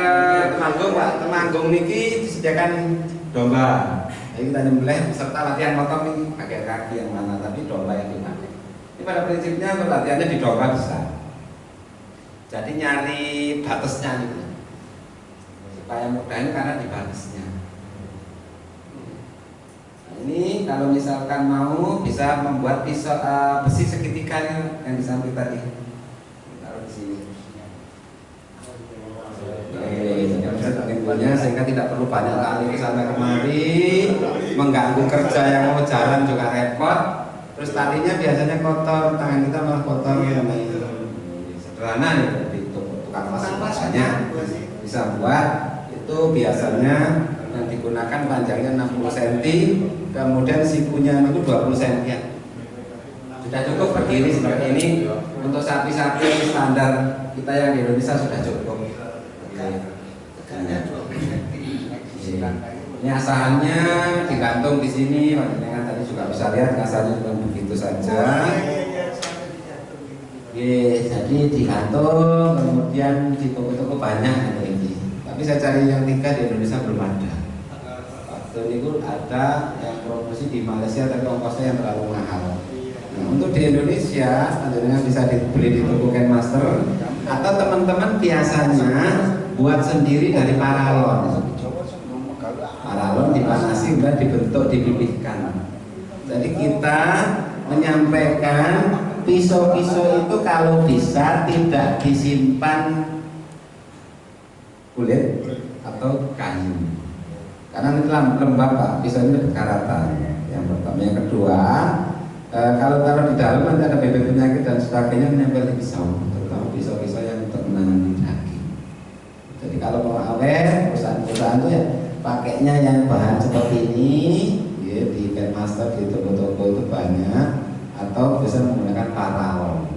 Temanggung, Pak, Temanggung niki disediakan domba. Jadi kita nyembelih serta latihan motong nih pakai kaki yang mana, tapi domba yang dipakai. Ini pada prinsipnya untuk latihannya di domba bisa. Jadi nyari batasnya gitu. Supaya mudah ini karena di batasnya. Ini kalau misalkan mau bisa membuat pisau besi segitiga yang di samping tadi. Taruh di sini. Sehingga tidak perlu banyak kali ke sana kemari, mengganggu kerja yang mau jalan juga repot. Terus talinya biasanya kotor, tangan kita malah kotor. Sederhana nih di tukang masanya bisa buat. Itu biasanya yang digunakan panjangnya 60 cm, kemudian sikunya itu 20 cm. Sudah cukup berdiri seperti ini. Untuk sapi-sapi standar kita yang di Indonesia sudah cukup. Ini asahannya digantung di sini, dengan tadi juga bisa lihat asalnya cuma begitu saja. Jadi digantung, kemudian di toko-toko banyak ini. Tapi saya cari yang 3 di Indonesia belum ada. Waktu itu ada yang promosi di Malaysia, tapi ongkosnya yang terlalu mahal. Nah, untuk di Indonesia, tentunya bisa dibeli di toko Kenmaster, atau teman-teman biasanya buat sendiri dari paralon. Paralon dipanasi kemudian dibentuk, dipipihkan. Jadi kita menyampaikan pisau-pisau itu kalau bisa tidak disimpan kulit atau kayu, karena ini lembab Pak, pisau ini berkaratan. Yang pertama, yang kedua, kalau taruh di dalam nanti ada bebek penyakit dan sebagainya menempel di pisau, terutama pisau-pisau yang untuk menangani daging. Jadi kalau mau awet, perusahaan-perusahaan itu ya pakainya yang bahan seperti ini, ya, di Kenmaster, di toko-toko itu banyak, atau bisa menggunakan paralon.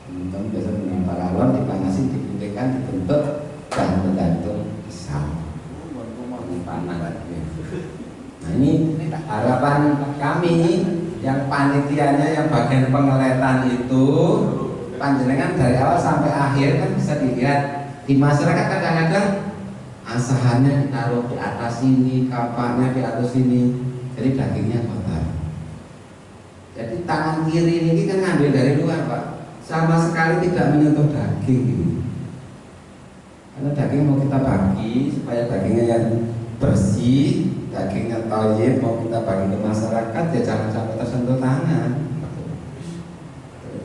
Teman-teman bisa menggunakan paralon, dipanasi, diputihkan, dibentuk dan tergantung pisau. Panah. Nah, ini harapan kami yang panitianya, yang bagian pengeletan itu, panjenengan dari awal sampai akhir kan bisa dilihat. Di masyarakat kadang-kadang asahannya ditaruh di atas sini, kapalnya di atas sini, jadi dagingnya kotor. Jadi tangan kiri ini kan ngambil dari luar Pak, sama sekali tidak menyentuh daging ini. Karena daging mau kita bagi supaya dagingnya yang bersih, dagingnya thayyib, mau kita bagi ke masyarakat, ya jangan sampai tersentuh tangan.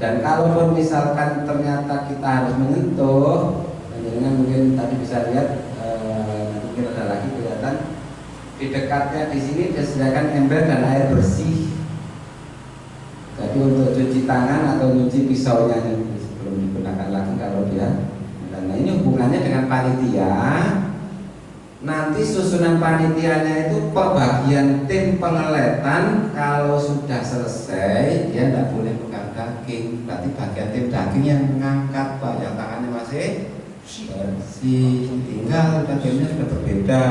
Dan kalaupun misalkan ternyata kita harus menyentuh, mungkin tadi bisa lihat, mungkin ada lagi kelihatan di dekatnya di sini disediakan ember dan air bersih. Jadi untuk cuci tangan atau nyuci pisaunya sebelum digunakan lagi kalau dia. Nah, ini hubungannya dengan panitia. Nanti susunan panitianya itu pembagian tim pengeletan kalau sudah selesai dia tidak boleh pegang daging. Berarti bagian tim daging yang mengangkat Pak, yang tangannya masih bersih, tinggal dagingnya sudah berbeda.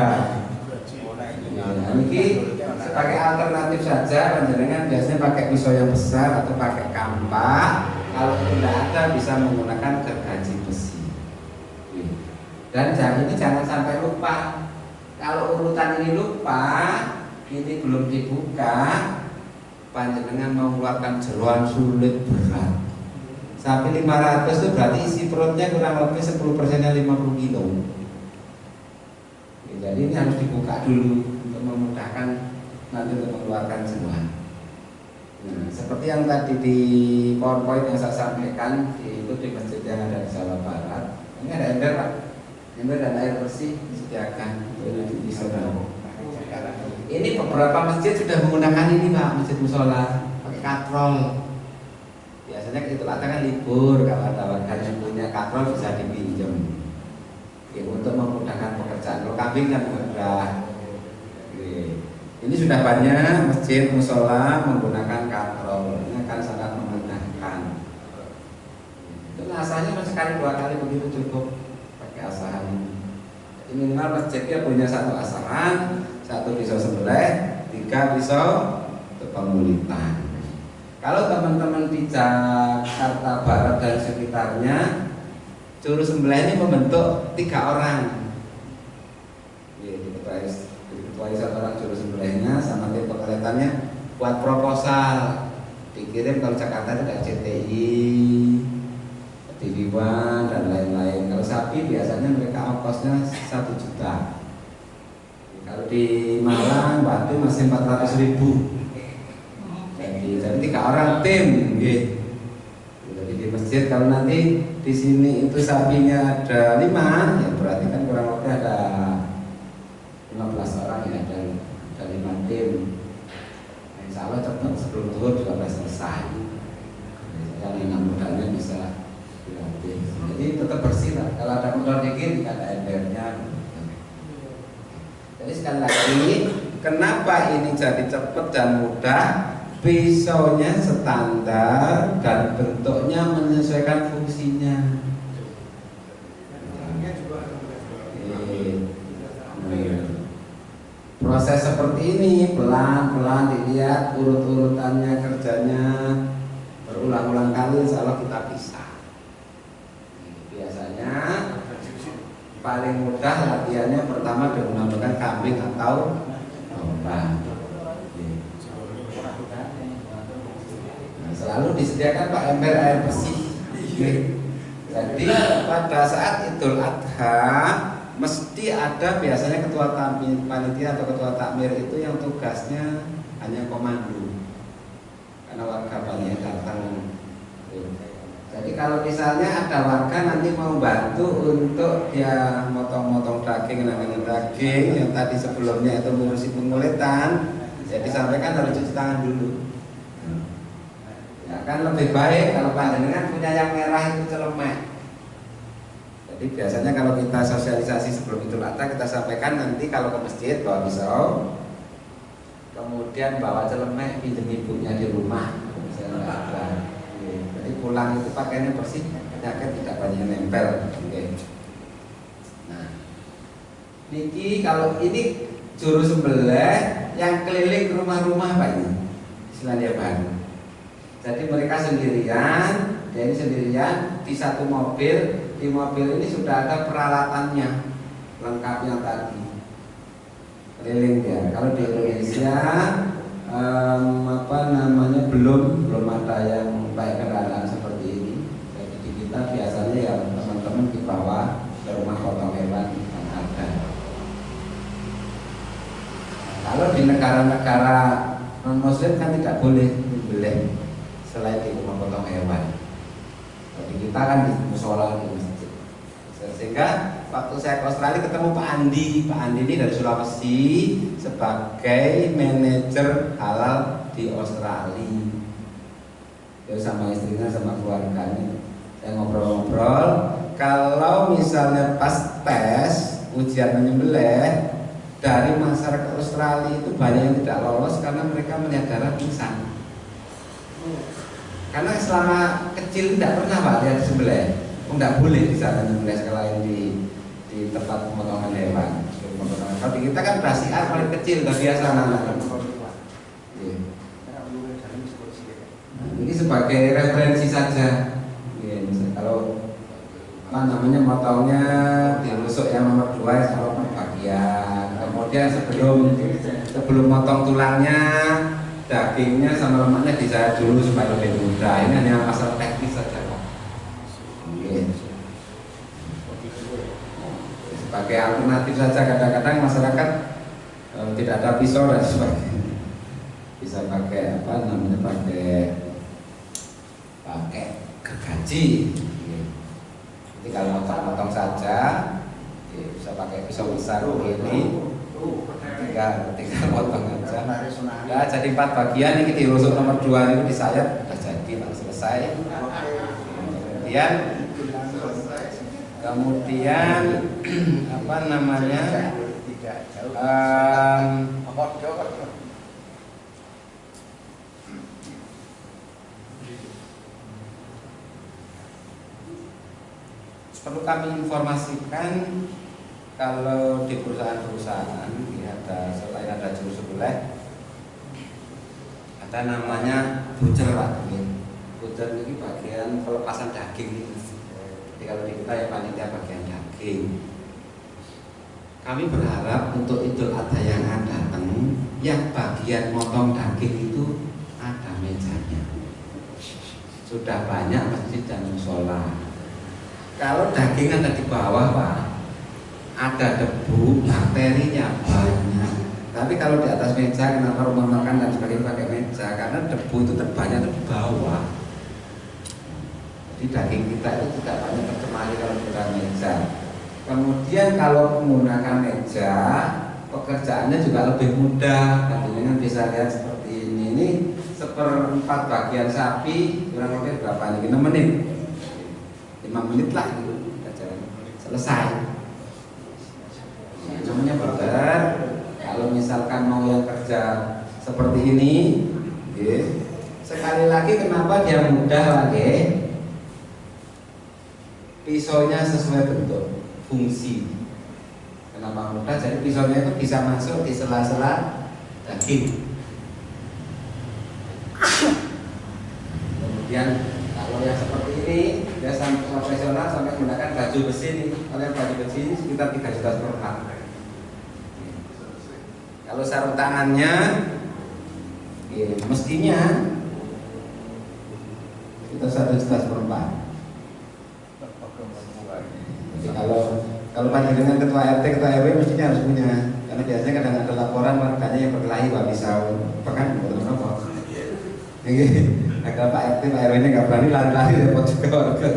Nah, ini sebagai alternatif saja, panjenengan biasanya pakai pisau yang besar atau pakai kampak. Kalau tidak ada bisa menggunakan gergaji besi. Dan jangan sampai lupa. Kalau urutan ini lupa, ini belum dibuka, panjenengan mengeluarkan jeroan sulit berat. Sapi 500 itu berarti isi perutnya kurang lebih 10%-nya 50 kilo. Jadi ini harus dibuka dulu untuk memudahkan nanti untuk mengeluarkan semua. Nah, seperti yang tadi di PowerPoint yang saya sampaikan itu di masjid yang ada di Jawa Barat, ini ada ember Pak, ember dan air bersih disediakan di sana. Ini beberapa masjid sudah menggunakan ini Pak, masjid musola pakai katrol. Biasanya itu kan libur, kalau ada warga yang punya katrol bisa dipinjam ya, untuk memudahkan pekerjaan. Kalau kambing kan mudah. Ini sudah banyak masjid musola menggunakan katrol, ini akan sangat memudahkan. Itu asahnya sekali 2 kali begitu cukup pakai asahan. Jadi minimal masjidnya punya 1 asahan, 1 pisau sembelih, 3 pisau untuk pengulitan. Kalau teman-teman di Jakarta Barat dan sekitarnya, juru sembelih ini membentuk 3 orang. Diketuai 1 orang juru sembelihnya sama tim perkelihatannya buat proposal, dikirim kalau Jakarta itu dari CTI, TV One dan lain-lain. Kalau sapi biasanya mereka ongkosnya 1 juta. Kalau di Malang, Batu masih 400.000. Jadi 3 orang tim, gitu. Jadi di masjid kalau nanti di sini itu sapinya ada 5, ya berarti kan kurang lebih ada 15 orang ya, ada 5 tim. Nah, insya Allah cepat sebelum zuhur juga sudah selesai. Yang ingat modalnya bisa dilatih. Jadi tetap bersih lah. Kalau ada motor dikit, tidak ada embernya. Jadi sekali lagi, kenapa ini jadi cepat dan mudah? Pisaunya standar dan bentuknya menyesuaikan fungsinya. Proses seperti ini pelan-pelan dilihat urut-urutannya kerjanya berulang-ulang kali, insya Allah kita bisa. Biasanya paling mudah latihannya pertama menggunakan kambing atau domba. Selalu disediakan Pak ember air bersih. Jadi pada saat Idul Adha mesti ada biasanya ketua panitia atau ketua takmir itu yang tugasnya hanya komando, karena warga banyak datang. Jadi kalau misalnya ada warga nanti mau bantu untuk dia motong-motong daging, nangin daging yang tadi sebelumnya itu mengurusi pengulitan, jadi sampaikan harus cuci tangan dulu. Kan lebih baik kalau panjenengan punya yang merah itu celemek. Jadi biasanya kalau kita sosialisasi sebelum Idul Adha, kita sampaikan nanti kalau ke masjid bawa pisau, kemudian bawa celemek, pinjam ibunya di rumah. Jadi pulang itu pakaiannya bersih, penyakit tidak banyak nempel. Nah, niki kalau ini juru sembelih yang keliling rumah-rumah Pak ini, Selandia Baru. Jadi mereka sendirian, dia ini sendirian di 1 mobil. Di mobil ini sudah ada peralatannya lengkapnya tadi, keliling ya. Kalau di Indonesia belum ada yang baik kendaraan seperti ini. Jadi di kita biasanya ya teman-teman dibawa ke rumah potong hewan yang ada. Kalau di negara-negara non Muslim kan tidak boleh membeli selain di rumah potong hewan. Jadi kita kan di musola di masjid. Sehingga waktu saya ke Australia ketemu Pak Andi. Pak Andi ini dari Sulawesi sebagai manajer halal di Australia. Dia sama istrinya sama keluarganya. Saya ngobrol-ngobrol. Kalau misalnya pas tes ujian menyembelih, dari masyarakat Australia itu banyak yang tidak lolos karena mereka melihat darah pingsan. Karena selama kecil tidak pernah Pak lihat sembelih, tidak boleh di sana sembelih sekalian di tempat pemotongan hewan. Kalau di kita kan udah siar paling kecil, udah biasa anak-anak. Ini sebagai referensi saja. Kalau motongnya dirusuk yang nomor 2 sama bagian. Kemudian sebelum motong tulangnya, dagingnya sama lemaknya dijahit dulu supaya lebih mudah. Ini hanya masalah teknis saja Pak. sebagai alternatif saja. Kadang-kadang masyarakat tidak ada pisau dan sebagainya, bisa pakai apa namanya, pakai gergaji. Jadi kalau potong-potong saja bisa pakai pisau besar begini, tinggal potong aja. Nah, jadi 4 bagian ini dirusuk nomor 2 itu disayat, sudah jadi, selesai. Kemudian apa namanya, perlu kami informasikan kalau di perusahaan-perusahaan selain ada juru sebelah, ada namanya butcher Pak. Butcher ini bagian pelepasan daging. Jadi kalau di kita ya panitia bagian daging. Kami berharap untuk Idul Adha yang akan datang, yang bagian motong daging itu ada mejanya. Sudah banyak masjid dan musola. Kalau daging ada di bawah Pak, ada debu, bakterinya banyak. Tapi kalau di atas meja, kenapa rumah makan dan sebagainya pakai meja? Karena debu itu terbanyak di bawah. Jadi daging kita itu tidak banyak tercemari kalau di atas meja. Kemudian kalau menggunakan meja, pekerjaannya juga lebih mudah. Dengan bisa lihat seperti ini. Ini 1/4 bagian sapi, kurang lebih berapa ini? 6 menit. 5 menit lah gitu, selesai. Namanya butcher. Kalau misalkan mau yang kerja seperti ini, sekali lagi kenapa dia mudah lagi? Pisaunya sesuai bentuk, fungsi. Kenapa mudah? Jadi pisaunya itu bisa masuk di sela-sela daging. Kemudian kalau yang seperti ini, dia sampai profesional sampai menggunakan baju besi ini. Kalau yang baju besi ini sekitar 3 juta per pak. Kalau sarung tangannya, mestinya kita 1 juta per pak. Jadi kalau panjenengan ketua RT, ketua RW mestinya harus punya. Karena biasanya kadang ada laporan warganya yang berkelahi pisau, bahkan apa? Agar Pak RT, Pak RW nya nggak berani lari-lari repot juga warga.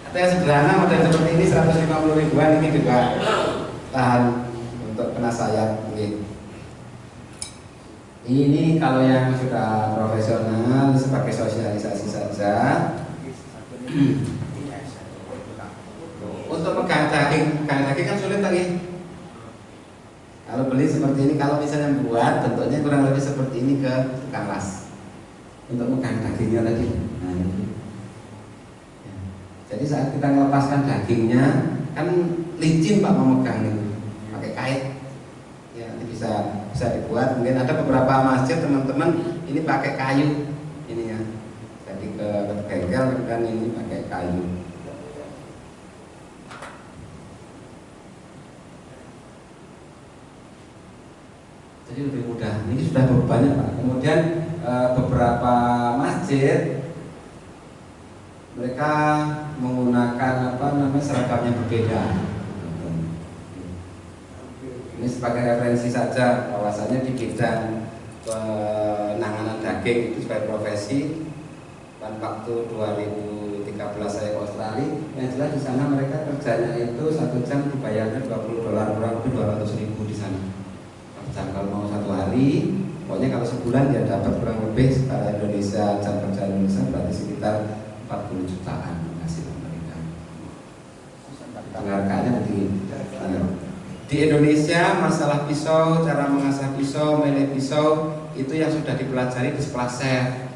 Atau yang sederhana model seperti ini 150 ribuan ini juga tahan untuk kena sayap mungkin. Ini kalau yang sudah profesional sebagai sosialisasi saja. Untuk pegang daging kan sulit lagi. Kalau beli seperti ini, kalau misalnya buat bentuknya kurang lebih seperti ini ke tukang las. Untuk megang dagingnya tadi. Nah, ini. Ya. Jadi saat kita melepaskan dagingnya, kan licin Pak memegang itu, pakai kait. Ya, nanti bisa dibuat. Mungkin ada beberapa masjid teman-teman ini pakai kayu, ini ya. Jadi ke bengkel kan ini pakai kayu. Jadi lebih mudah. Ini sudah banyak Pak. Kemudian beberapa masjid mereka menggunakan seragamnya berbeda. Ini sebagai referensi saja bahwasanya di bidang penanganan daging itu sebagai profesi. Dan waktu 2013 saya ke Australia, yang jelas di sana mereka kerjanya itu 1 jam dibayarnya $20, kurang lebih 200.000 di sana. Jam kalau mau 1 hari, pokoknya kalau sebulan dia dapat kurang lebih setara Indonesia, jam kerja Indonesia berarti sekitar 40 jutaan hasil mereka. Penghargaannya di Indonesia masalah pisau, cara mengasah pisau, milih pisau itu yang sudah dipelajari di sekolah chef.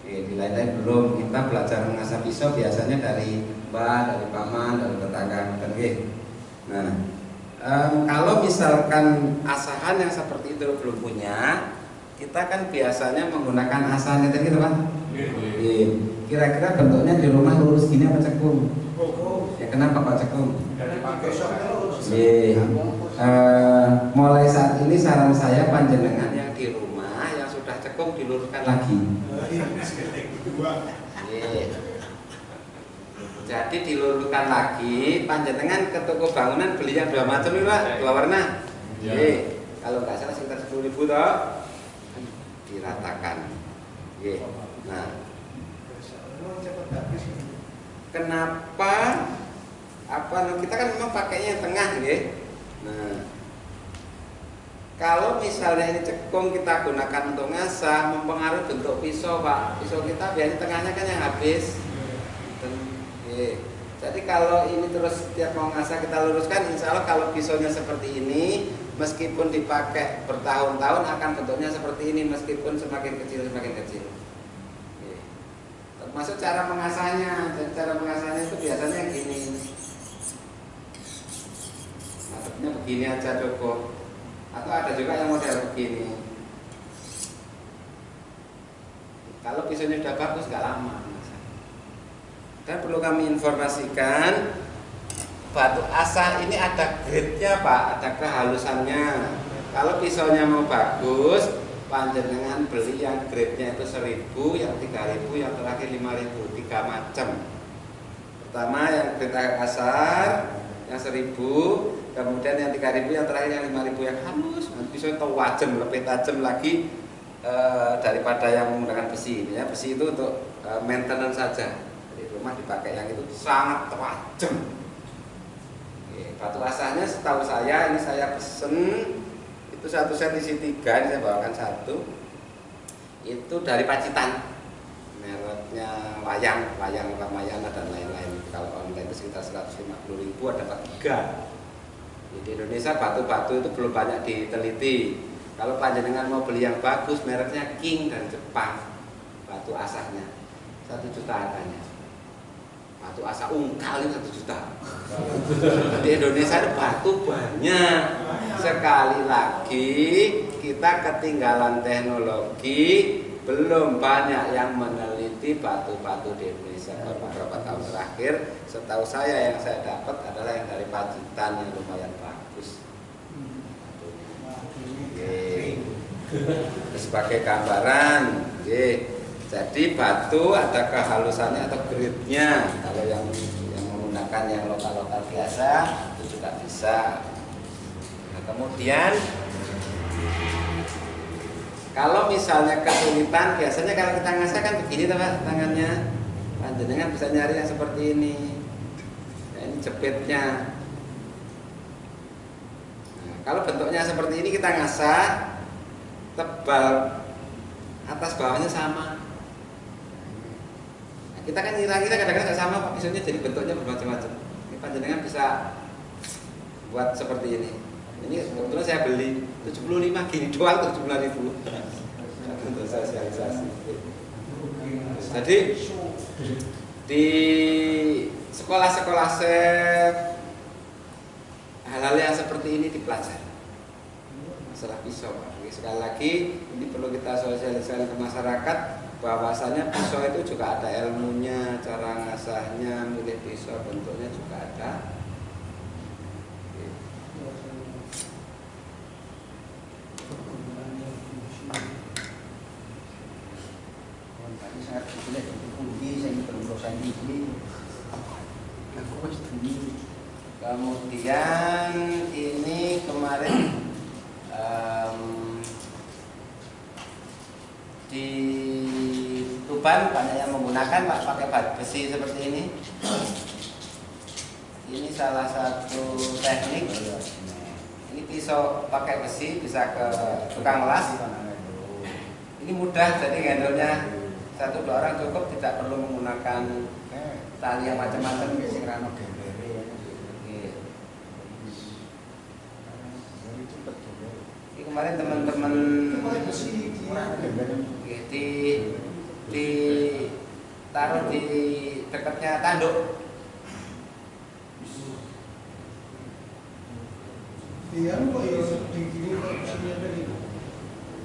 Di lain-lain belum. Kita belajar mengasah pisau biasanya dari mbak, dari paman, dari tetangga. Nah, kalau misalkan asahan yang seperti itu belum punya, kita kan biasanya menggunakan asahan itu gitu Pak. Kira-kira bentuknya di rumah lurus gini apa cekung? Ya kenapa Pak cekung? Mulai saat ini saran saya panjenengan yang di rumah yang sudah cekung diluruskan lagi. jadi diluruskan lagi, panjenengan ke toko bangunan beli yang 2 macam ini Pak, 2 warna. Ya. Oke, kalau nggak salah sekitar 10.000 toh, diratakan. Oke. Nah, kenapa? Kita kan memang pakainya yang tengah, ya. Nah, kalau misalnya ini cekung kita gunakan untuk ngasah, mempengaruhi bentuk pisau Pak. Pisau kita biasanya tengahnya kan yang habis. Jadi kalau ini terus setiap mau ngasah kita luruskan, insya Allah kalau pisaunya seperti ini, meskipun dipakai bertahun-tahun akan bentuknya seperti ini, meskipun semakin kecil. Termasuk cara mengasahnya. Dan cara mengasahnya itu biasanya gini. Maksudnya begini aja cukup. Atau ada juga yang model begini. Kalau pisaunya sudah bagus nggak lama. Dan perlu kami informasikan, batu asah ini ada grade-nya Pak, ada kehalusannya. Kalau pisaunya mau bagus, panjenengan beli yang grade-nya itu 1.000, yang 3.000, yang terakhir 5.000, 3 macam. Pertama yang grade agak kasar, yang 1.000, kemudian yang 3.000, yang terakhir yang 5.000 yang halus. Pisau itu wajem, lebih tajam lagi daripada yang menggunakan besi. Ya, besi itu untuk maintenance saja. Di rumah dipakai yang itu sangat tajam. Batu asahnya setahu saya, ini saya pesen itu 1 set isi 3, ini saya bawakan 1. Itu dari Pacitan, mereknya Wayang Ramayana dan lain-lain. Kalau online itu sekitar 150.000, ada 3. Di Indonesia batu-batu itu belum banyak diteliti. Kalau panjenengan mau beli yang bagus, mereknya King dari Jepang, batu asahnya 1 juta harganya. Batu asah ungkal itu 1 juta. Di Indonesia ada batu banyak. Sekali lagi kita ketinggalan teknologi, belum banyak yang meneliti batu-batu di Indonesia. Beberapa tahun terakhir, setahu saya yang saya dapat adalah yang dari Pacitan yang lumayan bagus. Sebagai gambaran, jadi batu ada kehalusannya atau grade-nya. Kalau yang menggunakan yang lokal-lokal biasa itu juga bisa. Nah, kemudian kalau misalnya kesulitan, biasanya kalau kita ngasah kan begini tangannya. Panjenengan bisa nyari yang seperti ini. Nah, ini jepitnya. Nah, kalau bentuknya seperti ini kita ngasah, tebal atas bawahnya sama. Nah, kita kan kira-kira kadang-kadang nggak sama Pak, pisaunya jadi bentuknya bermacam-macam. Ini panjenengan bisa buat seperti ini. Ini kebetulan saya beli 75 gini doang, 75.000 untuk sosialisasi. Jadi di sekolah-sekolah chef hal-hal yang seperti ini dipelajari. Masalah pisau, sekali lagi ini perlu kita sosialisasikan ke masyarakat bahwasanya pisau itu juga ada ilmunya, cara ngasahnya, milih pisau bentuknya juga ada. Kemudian ini kemarin di Tuban banyak yang menggunakan Pak, pakai besi seperti ini. Ini salah satu teknik. Ini pisau pakai besi, bisa ke tukang las. Ini mudah, jadi handle-nya 1-2 orang cukup, tidak perlu menggunakan tali yang macam-macam. Ini kemarin teman-teman taruh di dekatnya tanduk.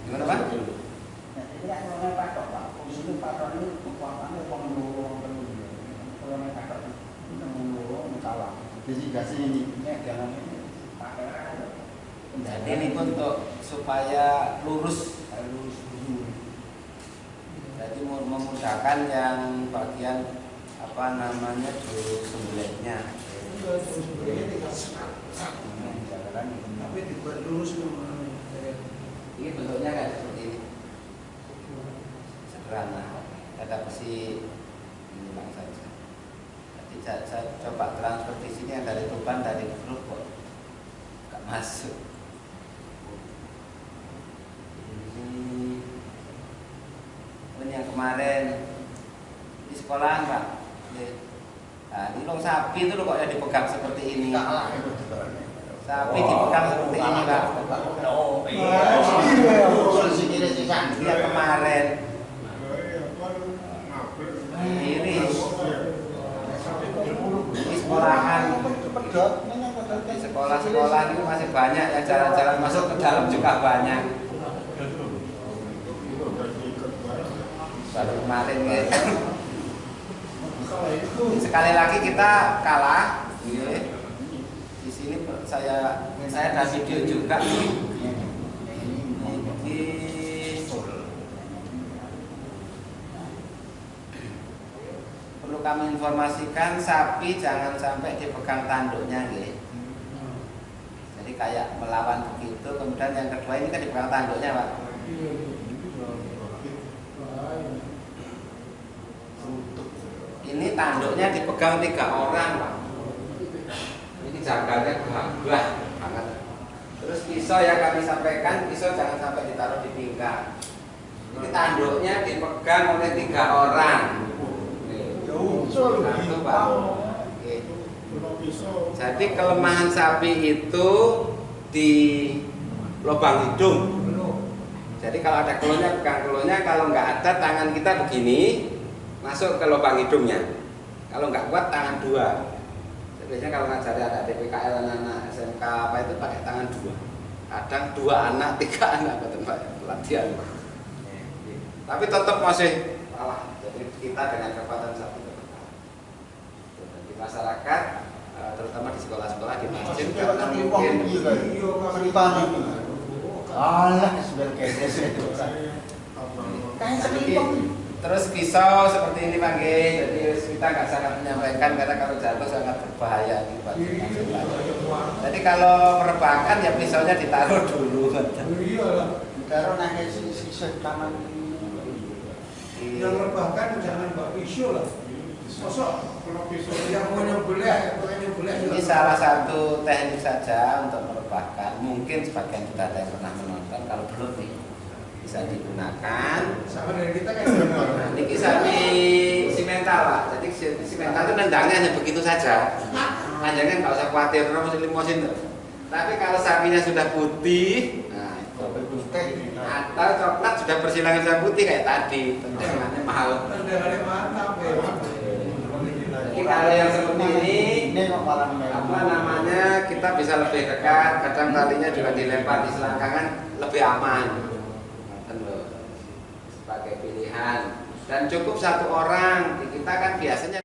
Gimana Pak? Jadi ini untuk supaya lurus. Jadi memudahkan yang bagian apa namanya dulu sembelihnya. Enggak, sebenarnya tinggal sekat. Tapi dibuat lurus semua. Ini bentuknya kayak seperti ini, sederhana, ada besi hilang saja. Jadi saya coba transfer di sini yang dari Tuban, dari grup kok nggak masuk. Ini yang kemarin di sekolahan Pak. Nah, ini long sapi itu loh kok ya dipegang seperti ini. Sapi dipegang seperti ini Pak. Ini yang kemarin. Ini sekolahan. Di sekolah-sekolah itu masih banyak ya, jalan-jalan masuk ke dalam juga banyak. Baru kemarin ya. Sekali lagi kita kalah. Di sini saya ada video juga. Perlu kami informasikan, sapi jangan sampai dipegang tanduknya, nggih. Jadi kayak melawan begitu. Kemudian yang kedua ini kan dipegang tanduknya, Pak. Ini tanduknya dipegang 3 orang, Pak. Ini jaganya gagah banget. Terus pisau yang kami sampaikan, pisau jangan sampai ditaruh di pinggang. Ini tanduknya dipegang oleh 3 orang. Satu, Pak. Oke. Jadi kelemahan sapi itu di lubang hidung. Jadi kalau ada keluhnya, pegang keluhnya. Kalau nggak ada, tangan kita begini masuk ke lubang hidungnya. Kalau nggak kuat, tangan 2. Biasanya kalau ngajari anak DPKL, anak SMK apa itu pakai tangan 2. Kadang 2 anak, 3 anak pelatihan. Tapi tetap masih kalah. Jadi kita dengan kekuatan satu di masyarakat, terutama di sekolah-sekolah, di masjid, karena mungkin terus pisau seperti ini Pak G. Jadi kita nggak sangat menyampaikan karena kalau jatuh sangat berbahaya. Jadi kalau merebahkan ya pisaunya ditaruh dulu. Ditaruh nangis sisa tangan. Yang merebahkan jangan bawa pisau lah. Sosok yang mau nyembelih, ini salah satu teknik saja untuk merebahkan. Mungkin sebagian kita ada yang pernah menonton. Kalau belum nih, bisa digunakan. Sama dari kita kan. Ini sapi simental Pak. Jadi simental itu nendangnya hanya begitu saja. Panjangnya nggak usah khawatir, harus limosin terus. Tapi kalau sapinya sudah putih, nah itu. Atau coklat sudah persilangan sudah putih kayak tadi, tendangannya mahal. Tendangannya mantap ya. Jadi kalau yang seperti ini, apa namanya, kita bisa lebih dekat. Kadang talinya juga dilempar di selangkangan, lebih aman. Sebagai pilihan. Dan cukup 1 orang. Kita kan biasanya